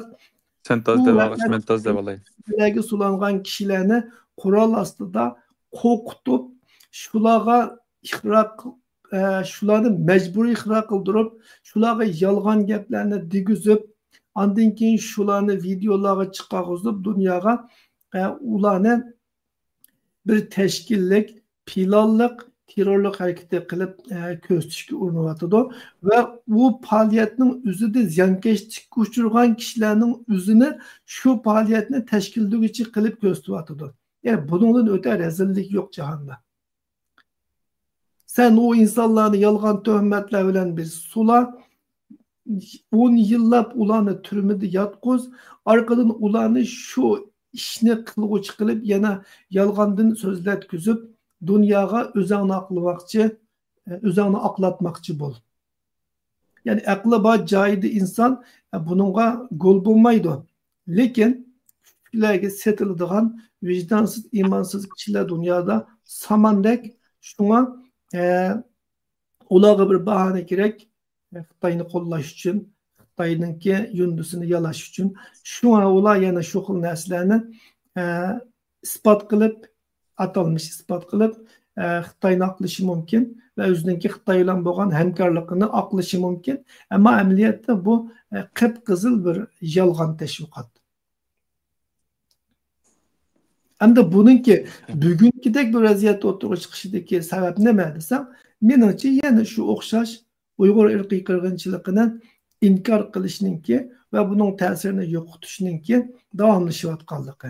men toz deb olay. Ularga sulangan kishilarni qurol ostida qo'rqitib, shularga ixroq shularni majburiy ixro qildirib, shularga yolg'on gaplarni degizib, ondan keyin shularni videolarga chiqarg'izib, dunyoga ularni bir tashkillik, planliq terrorlik harakati qilib ko'rsatishga urinyotidi va bu faoliyatning o'zida ziyonkashlikka uchragan kishilarning o'zini shu faoliyatni tashkillovchi qilib ko'rsatyotidi. Yani bundan o'ta rezillik yo'q jahonda. Sen o insanlarını yalgan töhmetler bilen bir sula, 10 yıllap ulanı türmede yatkuz, arkadan ulanı şu işini kılgıç kılıp yana yalgandın sözler küzüp, dünyaya özağını aklatmakçı bol. Yani aklı bağ cahidi insan bununla gol bulmaydı. Lekin kişilerge setildiğen vicdansız, imansız kişiler dünyada samandek şuna ularga bir bahane gerek Xitoyni qo'llash uchun, Xitoyninki yundusini yalash uchun. Shunga ular yana shu xil narsalarni isbot qilib, atalmish isbot qilib Xitoyni aqlashi mumkin va o'zininki Xitoy bilan bo'lgan hamkorligini aqlashi mumkin. Ammo amaliyotda bu qip-qizil bir yolg'on tashviqot. Hamda buningki bugünkidek bir vaziyatda o'tirib chiqishidagi sabab nima desam, menimcha yana shu o'xshash Uyg'ur irqiy qirg'inchiligini inkor qilishninki va buning ta'sirini yo'qotishninki davomlashayotganligi.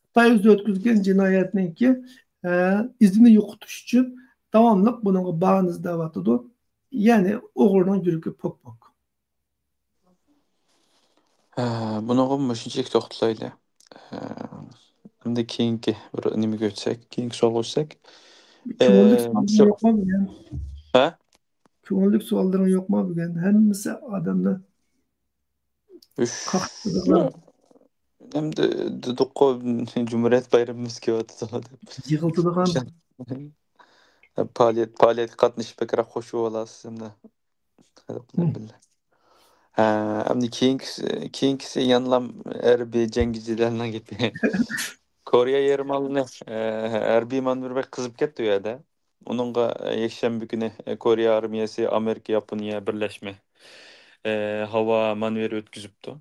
Xitoy o'zi o'tkazgan jinoyatninki izini yo'qotish uchun davomli bunga bahona izlayotidi. Ya'ni o'g'rining yuragi pok-pok. Bunga shunchalik to'xtalaylik. Endi keyingi bir nimaga o'tsak, keyingi savolga o'tsak. Ko'ngillik savollar yo'qmi bugun? Hammasi odamlar Endi Duduqqa Cumhuriyet bayramımız kelyapti deb. Yig'iltirgan Faoliyatga qatnashib bekor qo'shib olasiz endi. Endi keyingisi yanlam harbiy jangchilardan ketgan. Koreya Yermalini harbiy manevr qizib ketdi u yerda. Uningga yakshanba kuni Koreya armiyasi, Amerika, Yaponiya birlashma hava maneveri ötküzüptü.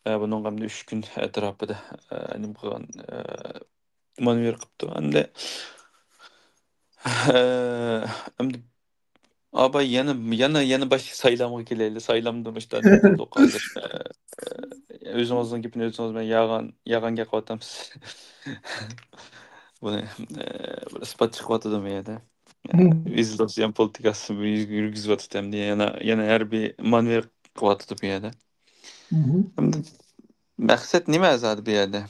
Bunun hem de 3 gün etrafıda nim kılgan manever kıptı. Hem de Aba yana baş saylamga keleli. Saylamdım işte nim kıldı hazır. Özümüzün gipini özümüz ben yagan gap atamız. Bunu böyle spat çıkmadı ya da. Biz Rusya politikası yürgüzüp atıp diye yana her bir manuel kıvatıp bir yerde. Hem de maksat nime azad bir yerde.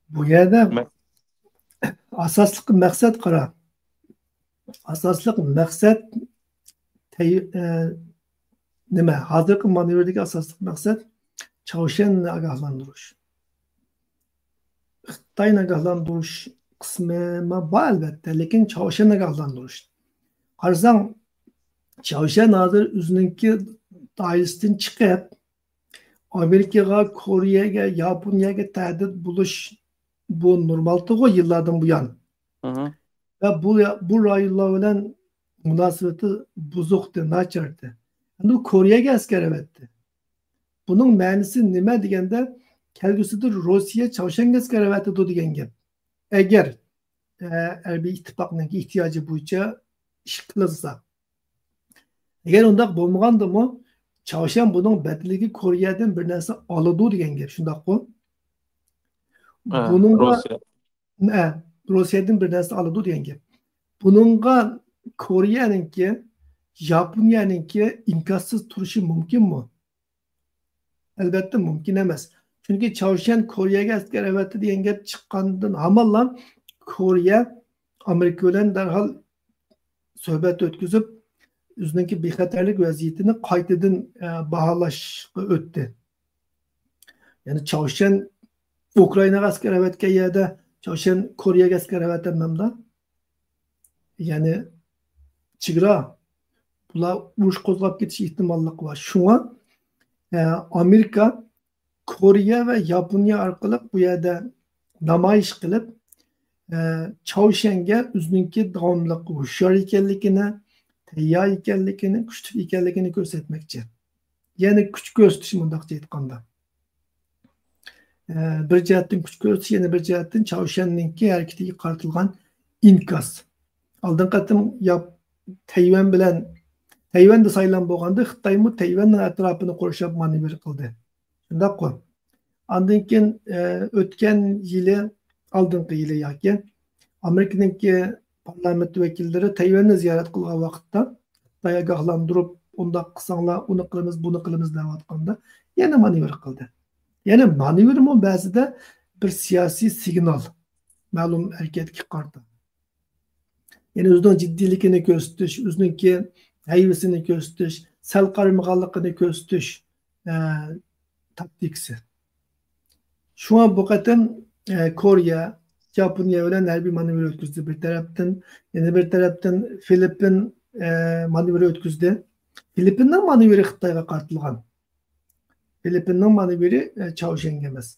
Bu yerde Me- asaslık maksat qara. Asaslık maksat nima? Hozirgi manevrdagi asosli maqsad Çavuşenni agahlandırış. Xitoyni agahlandirish qismi bor albatta, lekin Çavuşenni agahlandirish. Qarasang, Çavuşen hozir o'zininki doirasidan chiqib, Amerikaga, Koreyaga, Yaponiyaga tahdid bo'lish bu normaldir-ku yillardan buyon. Hı hı. Va bu rayonlar bilan munosabati buzuqdi, nachardi. Endi Koreyaga askar avatdi. Bunun ma'nosi nima deganda, kelgusida Rossiya Çavuşenga askar avatdi degan gap. Agar harbiy ittifoqning ehtiyoji bo'yicha ish qilinsa. Agar undaq bo'lmagandimi, Çavuşen buning badaliga Koreyadan bir narsa oladi degan gap, shundaqmi? Buningga Rusya. Rossiyadan bir narsa oladi degan gap. Buningga Koreyaninki, Yaponiyaninki imkonsiz turishi mumkinmi? Albatta mumkin emas. Chunki Çavuşen Koreyaga askar avatdi degan gap chiqqandan hamon Koreya Amerika bilan darhol suhbat o'tkazib, o'zining bexatarlik vaziyatini qaytadan baholashga o'tdi. Ya'ni Çavuşen Ukraynaga askar avatgan yerda Çavuşen Koreyaga askar avatmamda. Ya'ni chegara bular urush qo'zg'ab ketish ehtimolligi bor. Shunga Amerika Koreya va Yaponiya orqali bu yerda namoyish qilib, Çavuşenga o'zininki davomli hushyor ekanligini, tayyor ekanligini, kuchli ekanligini ko'rsatmoqchi. Ya'ni kuch ko'rsatish, mundaqcha aytganda. Bir jihatdan kuch ko'rsatish, yana bir jihatdan Çavuşenninki harakatiga qaratilgan inkos. Oldin qatim Tayvanda saylan bo'lganda Xitoymi Tayvanning atrofini qurshab manevr qildi. Shundaqmi? Ondan keyin o'tgan yili, oldingi yili yoki Amerikaningki parlament vakillari Tayvanni ziyorat qilgan vaqtda Xitoy ogohlantirib, undaq qilsanglar, uni qilamiz, buni qilamiz deyotganda yana manevr qildi. Ya'ni manevrmi ba'zida bir siyosiy signal ma'lum harakatga qarata. Ya'ni o'zining jiddiyligini ko'rsatish, o'zininki haybasini ko'rsatish, sal qaramaganligini ko'rsatish taktikasi. Shunga bu qatam Koreya, Yaponiya bilan harbiy manevr o'tkazdi bir tarafdan, yana bir tarafdan Filippin manevr o'tkazdi. Filippinning manevri Xitoyga qaratilgan. Filippinning manevri Çavuşenga emas.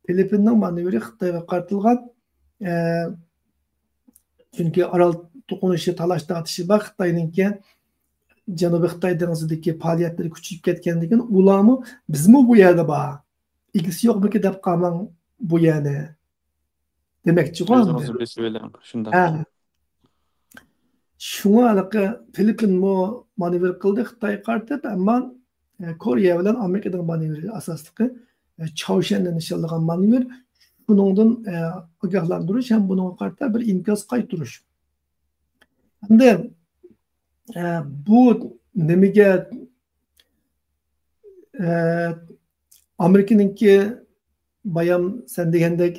Filippinning manevri Xitoyga qaratilgan. Chunki Aral to'qinishi, talash tortishi bor, Xitoyninki Janubiy Xitoy dengizidagi faoliyatlari kuchayib ketganligini, ularmi bizmi bu yerda bor, ilgisi yo'qmiki deb qolmang bu yerni demoqchi-ku. Özümüzü bir söyleyeyim. Şundan. Shunga Filippinmi manevr qildi Xitoy qaratib, ammo Koreya bilan Amerikaning manevri asosligi Çavuşenni nishonlagan manevr. Buningdan ogohlantirish ham bunga qarata bir inkos qaytarish. Endi bu nimaga Amerikaninki bayam sen degandek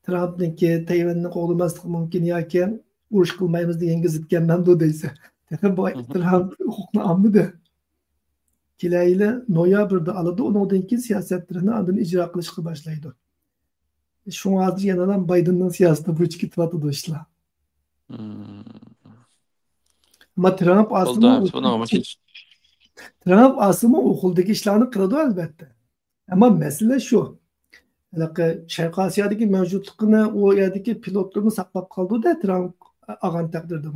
Trumpninki Tayvanni qo'llamaslik mumkin yoki urush qilmaymiz deganga zidgan mamdu deysa. Trump huquqni olmadi. Kelayli noyabrda oladi, undan keyin siyosatlarini andin ijro qilishga boshlaydi. Shunga hozir yana Baydenning siyosati bo'yicha ketyapti ishlar. Ammo Trump asli o'quldagi ishlarni qiladi albatta. Ammo masala shu. Sharq Osiyodagi mavjudligini, u yerdagi pilotlarni saqlab qoldi-da Trump olgan taqdirda.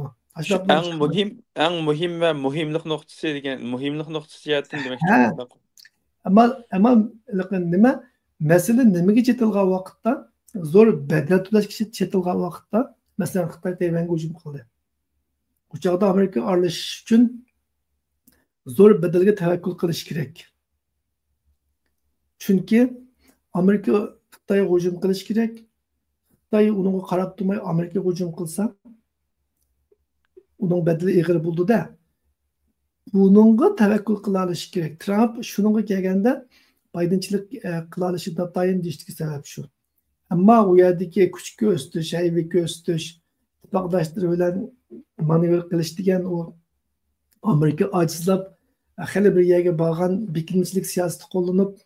Eng muhim ve muhimlik noktası degan muhimlik noktası jihatdan demoqchi Ha, bo'ldim. ama nima masala nimaga chetilgan vaqtda zo'r badal to'lashga chetilgan vaqtda masalan Xitoy Tayvanga hujum qildi. Bu chog'da Amerika aralashish uchun zo'r badalga tavakkul qilish kerak. Chunki Amerika Xitoyga hujum qilish kerak. Xitoy unga qarab turmay Amerikaga hujum qilsa, uning badali ig'ir bo'ldi-da. Bununla tevekkül kılaliş gerek. Trump şununla gelgende Biden'çilik kılalişı da daim dişteki sebep şu. Ama o yerdeki küçük göstüş, hayvi göstüş, ittifakdaşları bilen manevr kılış degen o Amerika acizlap hele bir yere bağlan bikinicilik siyaseti kullanıp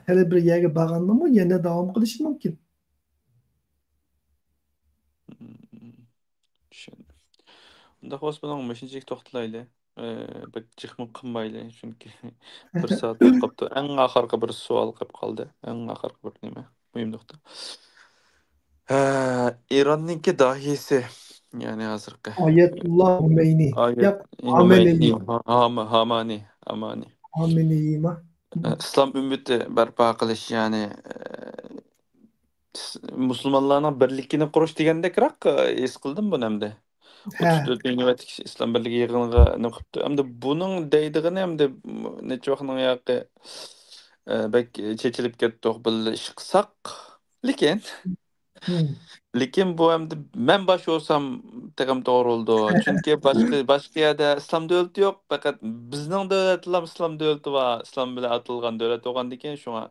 hele bir yere bağlanma mı yine devam kılışı mümkün. Unda xos bilan 5-nji to'xtalayli. Bir chiqmib qilmayli chunki 1 soat bo'lib qoldi. Eng oxirgi bir savol qolib qoldi. Eng oxirgi bir nima? Muhim nuqta. İran'ninki dahisi yani hozirgi Ayetullah Humeyni. Yap Hamani Hameni. Hameni mi? İslam ümmeti barpo qilish yani musulmonlarning birligini qurish degandekroq his qildim buni hamda. 34 navbatlik İslam birligi yig'iniga nima qilibdi. Hamda buning deydigini hamda necha vaqtning yoqi bek chechilib ketdi bil ish qilsak. Lekin bu hamda men bosh bo'lsam tegim to'g'ri bo'ldi. Chunki boshqa yerda islom davlati yo'q, faqat bizning davlatlar islom davlati va islom bilan atilgan davlat bo'lgandan keyin shunga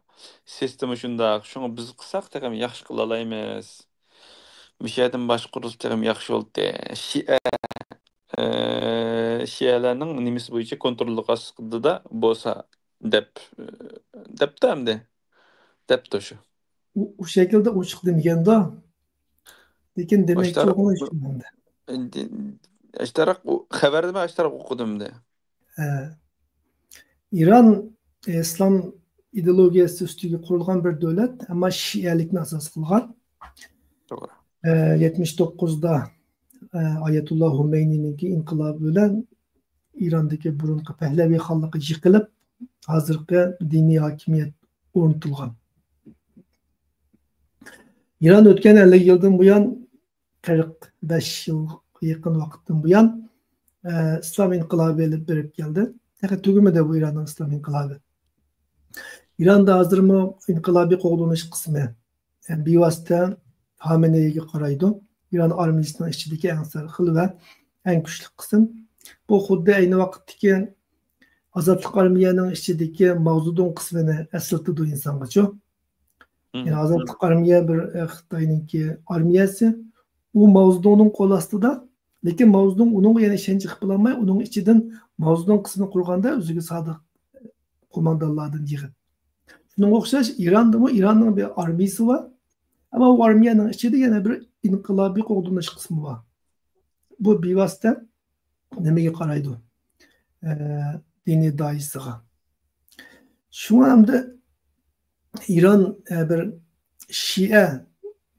sistema shundoq. Shunga biz qilsak tegim yaxshi qila olamiz. Mishaydan boshqurilish tegim yaxshi bo'ldi. Şialarning nimasi bo'yicha kontrolli qasqida bo'lsa debdi hamda debdi shu. O şekilde uçuk demeyken de. Lekin demek ki onu düşündüm de. Ashtaroq xabarni men ashtaroq o'qidim de. İran İslam ideologiyasi ustiga qurilgan bir davlat, ama Şialikni asos qilgan. To'g'ri. 79'da Ayetullah Humeyni'ninki inqilobi bilan İran'daki burunqi Pahlavi xonligi yıkılıp hozirgi diniy hokimiyat o'rnatilgan. İran o'tgan 50 yıldan bu yan 45 yıl yakın vakitten bu yan İslam inqilabı elib berip geldi. Fakat tugumada bu İran'ın İslam inqilabı. İran'da hazır mı inqilabi qo'g'lanish qismi yani bevosita Hamene'ye qaraydi. İran armiyasının içindeki en sarxil ve en güçlü kısım. Bu xuddi aynı vaqtdagi Azadlık armiyaning içindeki mavzudun kısmını esirtidi insonga. Yani Azadlık armiya bir Xitoyninki armiyasi. U mavzudunun qo'l ostida, lekin mavzudun uning yana ishonchi qilolmay, uning ichidan mavzudun qismini qurganda o'ziga sodiq qo'mondonlardan yig'ib. Shunga o'xshash İran'da İranning bir armiyasi var. Ama o armiyaning ichida yana bir inqilobiy qo'g'danish qismi var. Bu bevosita nimaga qaraydi? Diniy doirasiga. Shunga hamda İran bir Şia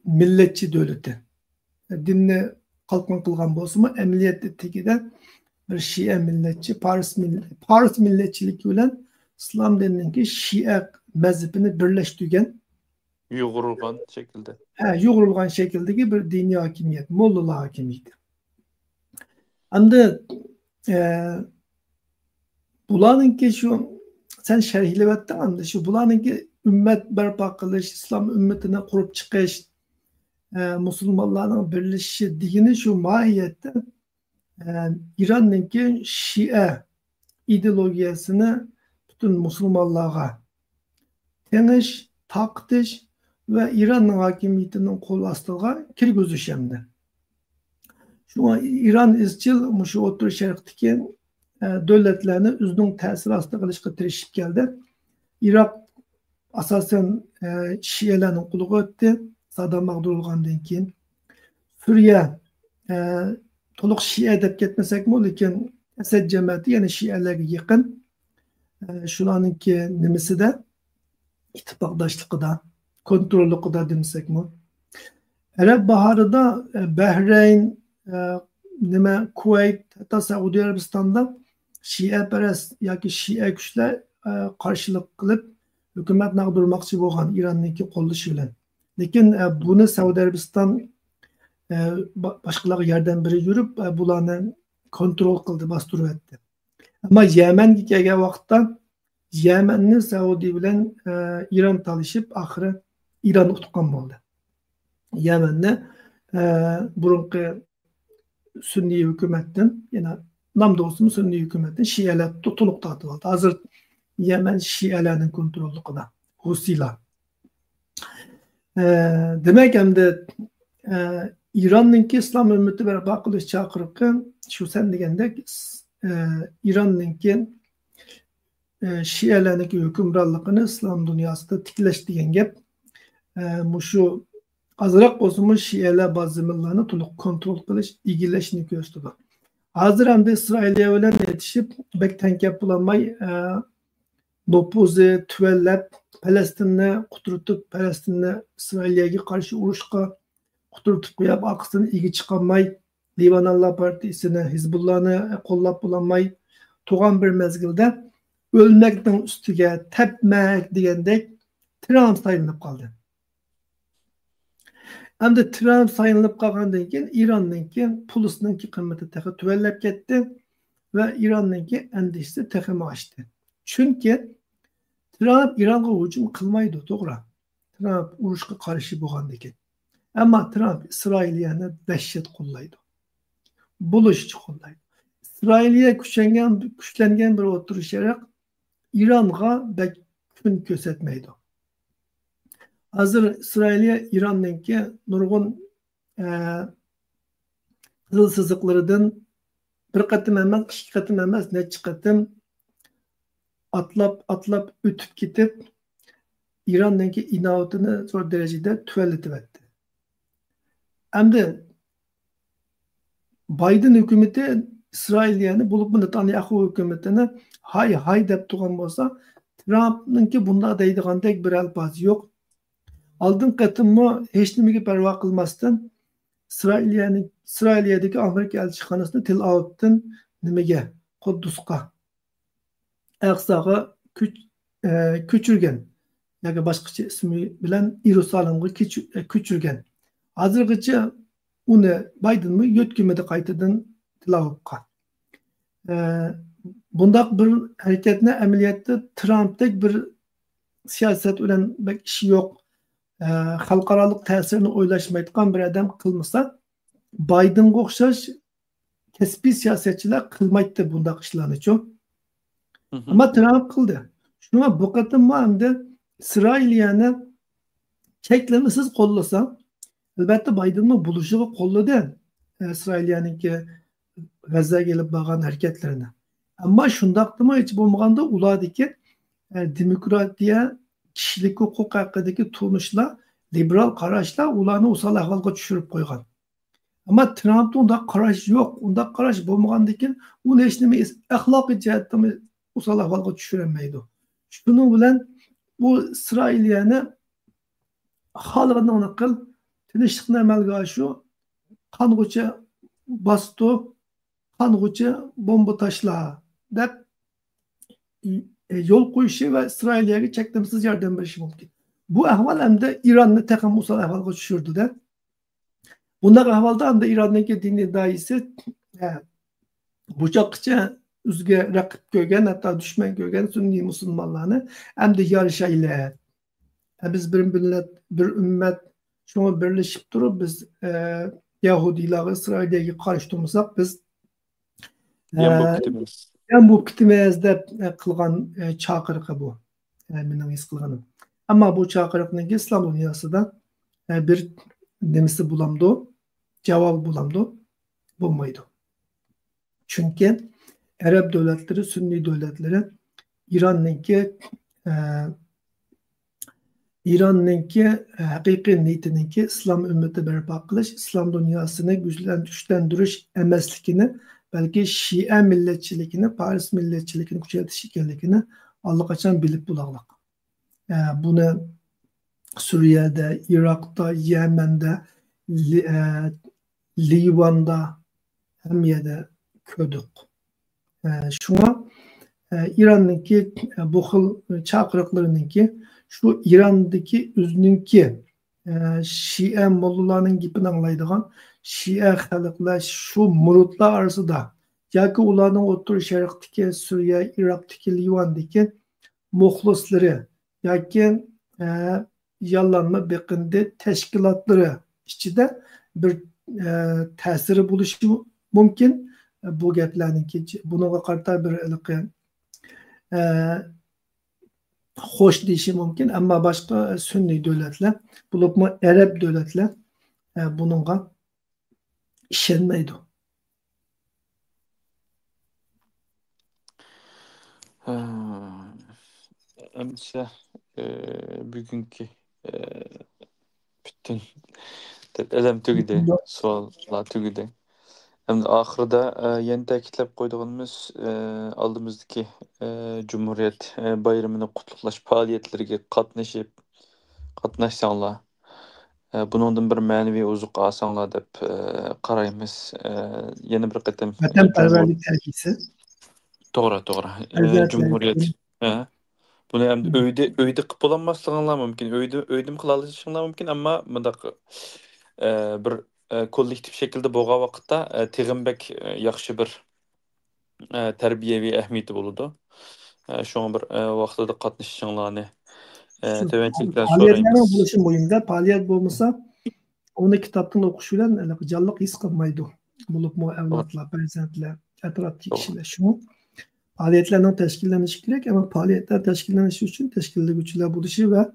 milletçi davlati. Dinni qalqon qilgan bo'lsa-mu, amaliyotda tegida bir Şia milletçi, Pars milletçiligi bilan islom dinining Şia mazhabini birlashtirgan Yoğrulgan şekilde. Yoğrulgan şekildeki bir dini hakimiyet, Mollalar hakimiyeti. Hamda bularninki şu sen şerhlevettin hamda şu bularninki ümmet barpo qilish, islom ümmetini qurup chiqish, musulmonlarning birlashishi degani shu mohiyatda İranninki Şia ideologiyasini bütün musulmonlarga tengish, taqtish ve İran'ın hakimiyetinin kol astığa kirgüzüş hemde. Şu İran izchil şu O'rta Sharqdagi devletlerini o'zining ta'siri ostida qilishga tirishib keldi. Iroq asosan Shialarning qo'liga o'tdi. Saddam mag'lub bo'lgandan keyin Suriya to'liq Shia deb ketmasakmi, lekin Asad jamiyati yana Shialarga yaqin. Shularningki nimasida ittifoqdoshligida kontrolü kadar demsek mi? Arap Baharı'da Bahreyn, nima Kuveyt, hatta Saudiya Arabistonda Şiaperest yoki Şia kuchlar qarshilik qilib hukumatni ag'dirmoqchi bo'lgan Ironniki qo'llashi bilan. Lekin buni Saudiya Arabiston boshqalarga yordam berib yurib bularni kontrol qildi, bostirib o'tdi. Ammo Yamanga kelgan vaqtda Yamanni Saudiya bilan Iron talishib, oxiri Iron tutgan bo'ldi. Yamanni burunqi Sunniy hukumatdan, yana nam dostum Sunniy hukumatdan Şialar tutunuq tortib oldi. Hozir Yaman Şialarning kontrolligida, Husiylar. Demak, endi Ironninki islom ummati barpo qilish chaqiriqi shu sen degandek Ironninki Şialarniki hukmronligini islom dunyosida tiklash degan gap. Shu azroq bo'lsa Şialar bazımlarni to'liq kontrol qilish, egallashni ko'rsatadi. Hozir ham Isroiliya bilan yetishib, bek tankab bo'lmay nopuzi tuvallab Falastinni quturtib, Falastinni Isroiliyaga qarshi urushga quturtib qo'yib, oqisini igi chiqolmay, Livanonlar partiyasini, Hizbullahni qo'llab bo'lmay, tug'an bir mezgilda o'lmakning ustiga tepmak degandek Trump saylanib qoldi. Endi Trump saylanib qolgandan keyin Ironningki pulisininki qiymati taxi tuvallab ketdi va Ironningki andishisi taxi oshdi. Chunki Trump Ironga hujum qilmaydi, to'g'ri. Trump urushga qarshi bo'lgandan keyin. Ammo Trump Isroiliyani dahshat qo'llaydi. Bo'lishchi qo'llaydi. Isroiliya kuchlangan bir o'tirisharoq Ironga kun ko'rsatmaydi. Hozir Isroiliya Ironningki nurg'un qizil siziqlaridan bir qatim emas, ikki qatim emas, necha qatim atlab o'tib ketib, Ironningki inovatini zo'r darajada tuvallatib o'tdi. Endi Biden hukumati Isroiliyani bo'lib Netanyahu hukumatini hay deb turgan bo'lsa, Trumpninki bunda deydigandek bir alfaz yo'q. Oldin qatimmi hech nimaga parvo qilmasdan Isroiliyadagi Amerika elchixonasini Tel Avivdan nimaga Quddusga Aqsaga ko'chirgan yoki boshqacha ismi bilan Yerusalimga ko'chirgan. Hozirgacha uni Bidenmi yo'tkamadi qaytadan Tel Avivga. Bundaq bir harakatni amaliyotda Trumpdek bir siyosat bilan ishi yo'q, xalqarалық ta'sirini o'ylashmaydigan bir odam qilmasa, Bidenga o'xshash kasbiy siyosatchilar qilmaydi bundaq ishlarni-chu. Ammo Trump qildi. Shunga bu qatim hamda Isroiliyani cheklamasiz qo'llasa, albatta Bidenni bulishiga qo'lladi Isroiliyaningki G'azzaga kelib bo'lgan harakatlarini. Ammo shundaqdimi hech bo'lmaganda ulardagi demokratiya, kishilik huquq haqidagi tunishlar, liberal qarashlar ularni o'sal ahvolga tushirib qo'ygan. Ammo Trumpda unda qarash yo'q. Unda qarash bo'lmagandan keyin uni hech nima axloqiy jihatdan o'sal ahvolga tushirmaydi. Shuning bilan bu Isroiliyani xalqini qil, tinchlikni amalga oshir, qong'uchi bostu, qong'uchi bomba tashla deb yo'l qo'yishi va Isroiliyaga cheklamasiz yordam berishi mumkin. Bu ahvol hamda Ironni taqam o'sal ahvolga tushirdi-da. Bunday ahvolda hamda Ironniki diniy doisi buchoqcha o'ziga raqib ko'rgan, hatto dushman ko'rgan sunniy musulmonlarni hamda yarashaylar. Biz bir millat, bir ummat shunga birlashib turib, biz Yahudiylarga Isroiliyaga qarshi turmasak, biz bu kitimiz deb qilgan chaqiriqi bu. Mening his qilganim. Ammo bu chaqiriqning islom dunyosida bir nimasi bo'lamdi, javob bo'lamdi, bo'lmaydi. Chunki Arab davlatlari, sunniy davlatlari Ironningki haqiqiy niyatiniki islom ummati barpo qilish, islom dunyosini kuchlantirish emasligini, balki Shia millatchiligini, Paris millatchiligini kuchaytirish ekanligini allaqachon bilib bo'lganlik. Buni Suriyada, Iroqda, Yamanda, Livan'da hem yerde kördük. Şuna İran'daki bu xil çakırıklarınınki şu İran'daki özününki Şia mollalarının gipini anlaydıgan Şia xalqlar şu murutlar arasında yoki ularning o'rta sharqdagi Suriya, Iroqdagi, Livandagi muxlislari yoki yollanma beqindi tashkilotlari ichida bir ta'siri bo'lishi mumkin. Bu gaplarniki bunga qarata bir hoş deyişi mümkün ama başka Sünni devletler, bulup mu Arap devletler bununla işenmeydi. Emse bugünkü bütün elem tügüde, suallar tügüde. Hem de ahırda yeni ta'kidlab qo'ydig'imiz oldimizdagi Cumhuriyet bayramini qutlug'lash faoliyatlariga qatnashsanglar, buningdan bir ma'naviy ozuq olsanglar deb qaraymiz. Yana bir qatam Vatanperverlik terkisi. to'g'ri. Cumhuriyet. Buni ham uyda qilib bo'lolmasliginglar mumkin. Uyda qila olishinglar mumkin, ammo bundaq bir kollektiv shaklda bo'lgan vaqtda tig'imbek yaxshi bir tarbiyaviy ahamiyati bo'ladi. Shunga bir vaqtida qatnashishinglarni tevanchiliklar so'raymiz. Faaliyetlerin buluşum boyunda faaliyet bulmasa onu kitaptan okuş bilen canlılık his kılmaydı. Bulup mu evlatlar, prezentler, etraftaki kişiler şunu. Faaliyetlerinin teşkilleniş gerek ama faaliyetler teşkilleniş için teşkilli güçler buluşu ve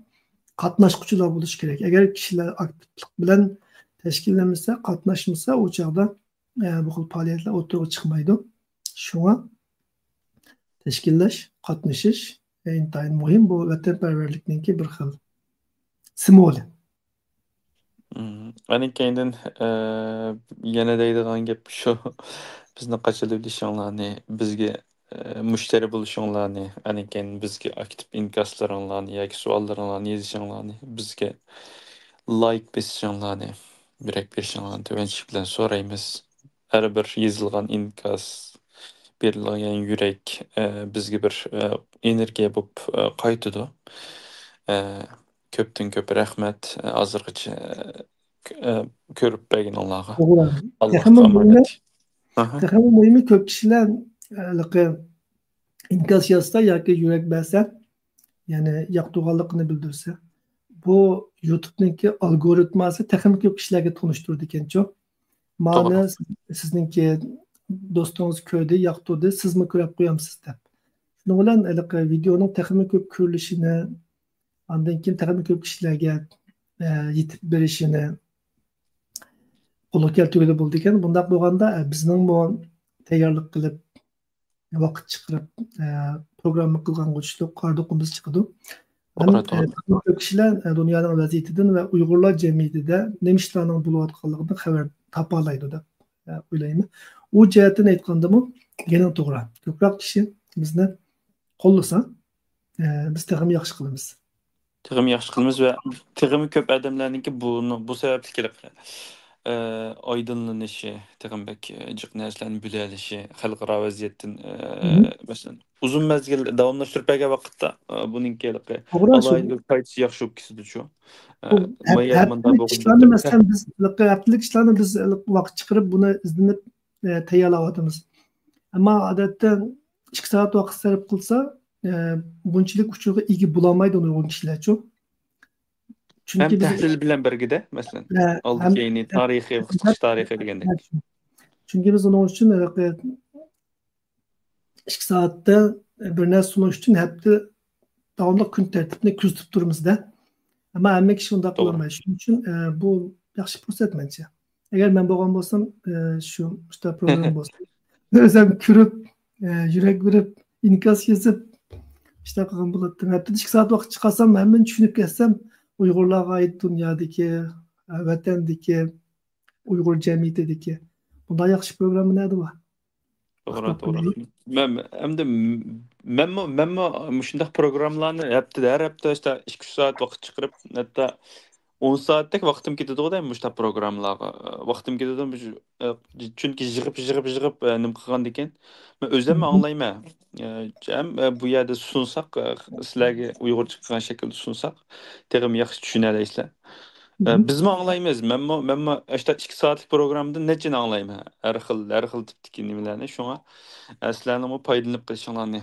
katnaşkıcılar buluş gerek. Eğer kişiler aktiflik bilen teşkillenmişse, katnaşmışsa o çağda bu faaliyetler ortaya çıkmaydı. Şuna teşkilleş, katnaşış intayın mühim bu vatanperverlikninki bir xil simvoli. Ani kendin yana deydigan gap shu bizni qachon bilishinglarni, bizga mushtari bo'lishinglarni, ani keyin bizga aktiv inkaslaringlarni yoki savollaringlarni yozishinglarni, bizga like bosishinglarni, yurak berishinglarni tuvanchilik bilan so'raymiz. Har bir yozilgan inkas, berilgan yurak bizga bir energiya bo'lib qaytadi. Köptün köp rahmet azırgıcı körüp begin Allah'a. Allah'a emanet. Texmin mühimi köp kişiler inkas yazsa yoki yurak bersa, ya'ni yoqtirganligini bildirsa, bu YouTube'ninki algoritmasi texmin köp kişilarga tunishtirdi ekancho. Ma'ni sizningki do'stingiz ko'rdi, yoqtirdi, sizmi ko'rib qo'yamsiz deb. Shuning bilan videoning texmin köp ko'rilishini, ondan keyin texmin köp kişilarga yetib berishini qo'lga keltirgili bo'ldi ekan. Bundaq bo'lganda bizning bu tayyorlik qilib vaqt chiqarib programma qilgan o'chishlik qardoqimiz chiqadi. Ko'p kishilar dunyoning vaziyatidan va Uyg'urlar jamiyatida nima ishlarning bo'layotganligidan xabar topa oladi deb o'ylayman. U jihatdan aytgandami, yana to'g'ri. Ko'proq kishi bizni qo'llasa, biz ham yaxshi qilamiz. Tig'im yaxshi qilamiz va tig'imi ko'p odamlarniki bu sababli kelib aydınlanışı, tig'imbek jiq narsalarni bila olishi, xalqaro vaziyatdan masalan uzun mezgil davomlashtirib bergan vaqtda buning alaylik qaytisi yaxshi bo'lib ketadi-chu. Masalan biz haftalik ishlarni biz vaqt chiqarib buni izlanib tayyorlayapmiz. Ammo odatda 2 soat vaqt sarf qilsa, bunchalik uchurga ega bo'lolmaydi uyg'un kishilar-chu. Hem tahlil bilan birgida, masalan, oldi keyni tarixiy, chiqish tarixi degandek. Chunki biz uning uchun 2 soatda bir narsa sunish uchun hafta davomli kun tartibini kuzatib turibmiz-da. Ammo hamma kishi undaq qilolmaydi. Shuning uchun bu yaxshi fursat menimcha. Agar men bo'lgan bo'lsam, shu program bo'lsa, o'zim ko'rib, yurak berib, inkas yozib, ishlar qilgan bo'lardim. Haftada 2 soat vaqt chiqarsam, hammani tushunib ketsam, Uyg'urlarga ait dunyodagi, vatandagi, Uyg'ur jamiyatidagi bunday yaxshi programma nima bor? To'g'ri. Men shunday programmalarni har hafta işte 2 soat vaqt chiqarib, hatto 10 saatlik vaqtim ketadi deyman bu programmalarga. Vaqtim ketadi chunki yig'ib nim qilgan ekan. Men o'zim anglayman. Ham bu yerda sunsaq sizlarga Uyg'urcha qilgan shaklda sunsaq, terim yaxshi tushunalaysizlar. Bizmi anglaymiz. Men işte 2 saatlik programda nechini anglayman. Har xil tipdagi nimalarni. Shunga sizlarning bu foydalanib qilishinglarni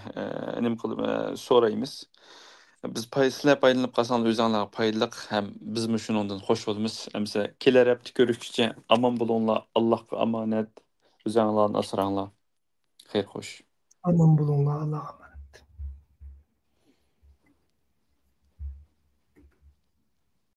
nim qilib so'raymiz. Sizlar foydalanib qolsangiz o'zingizlarga foydali ham bizmi shuningdan xush bo'lamiz. Hamsa kelar hafta ko'rishguncha omon bo'linglar. Allohga omonat. O'zingizlarni asranglar. Xeyr xo'sh. Aman bulunlar Allah'a.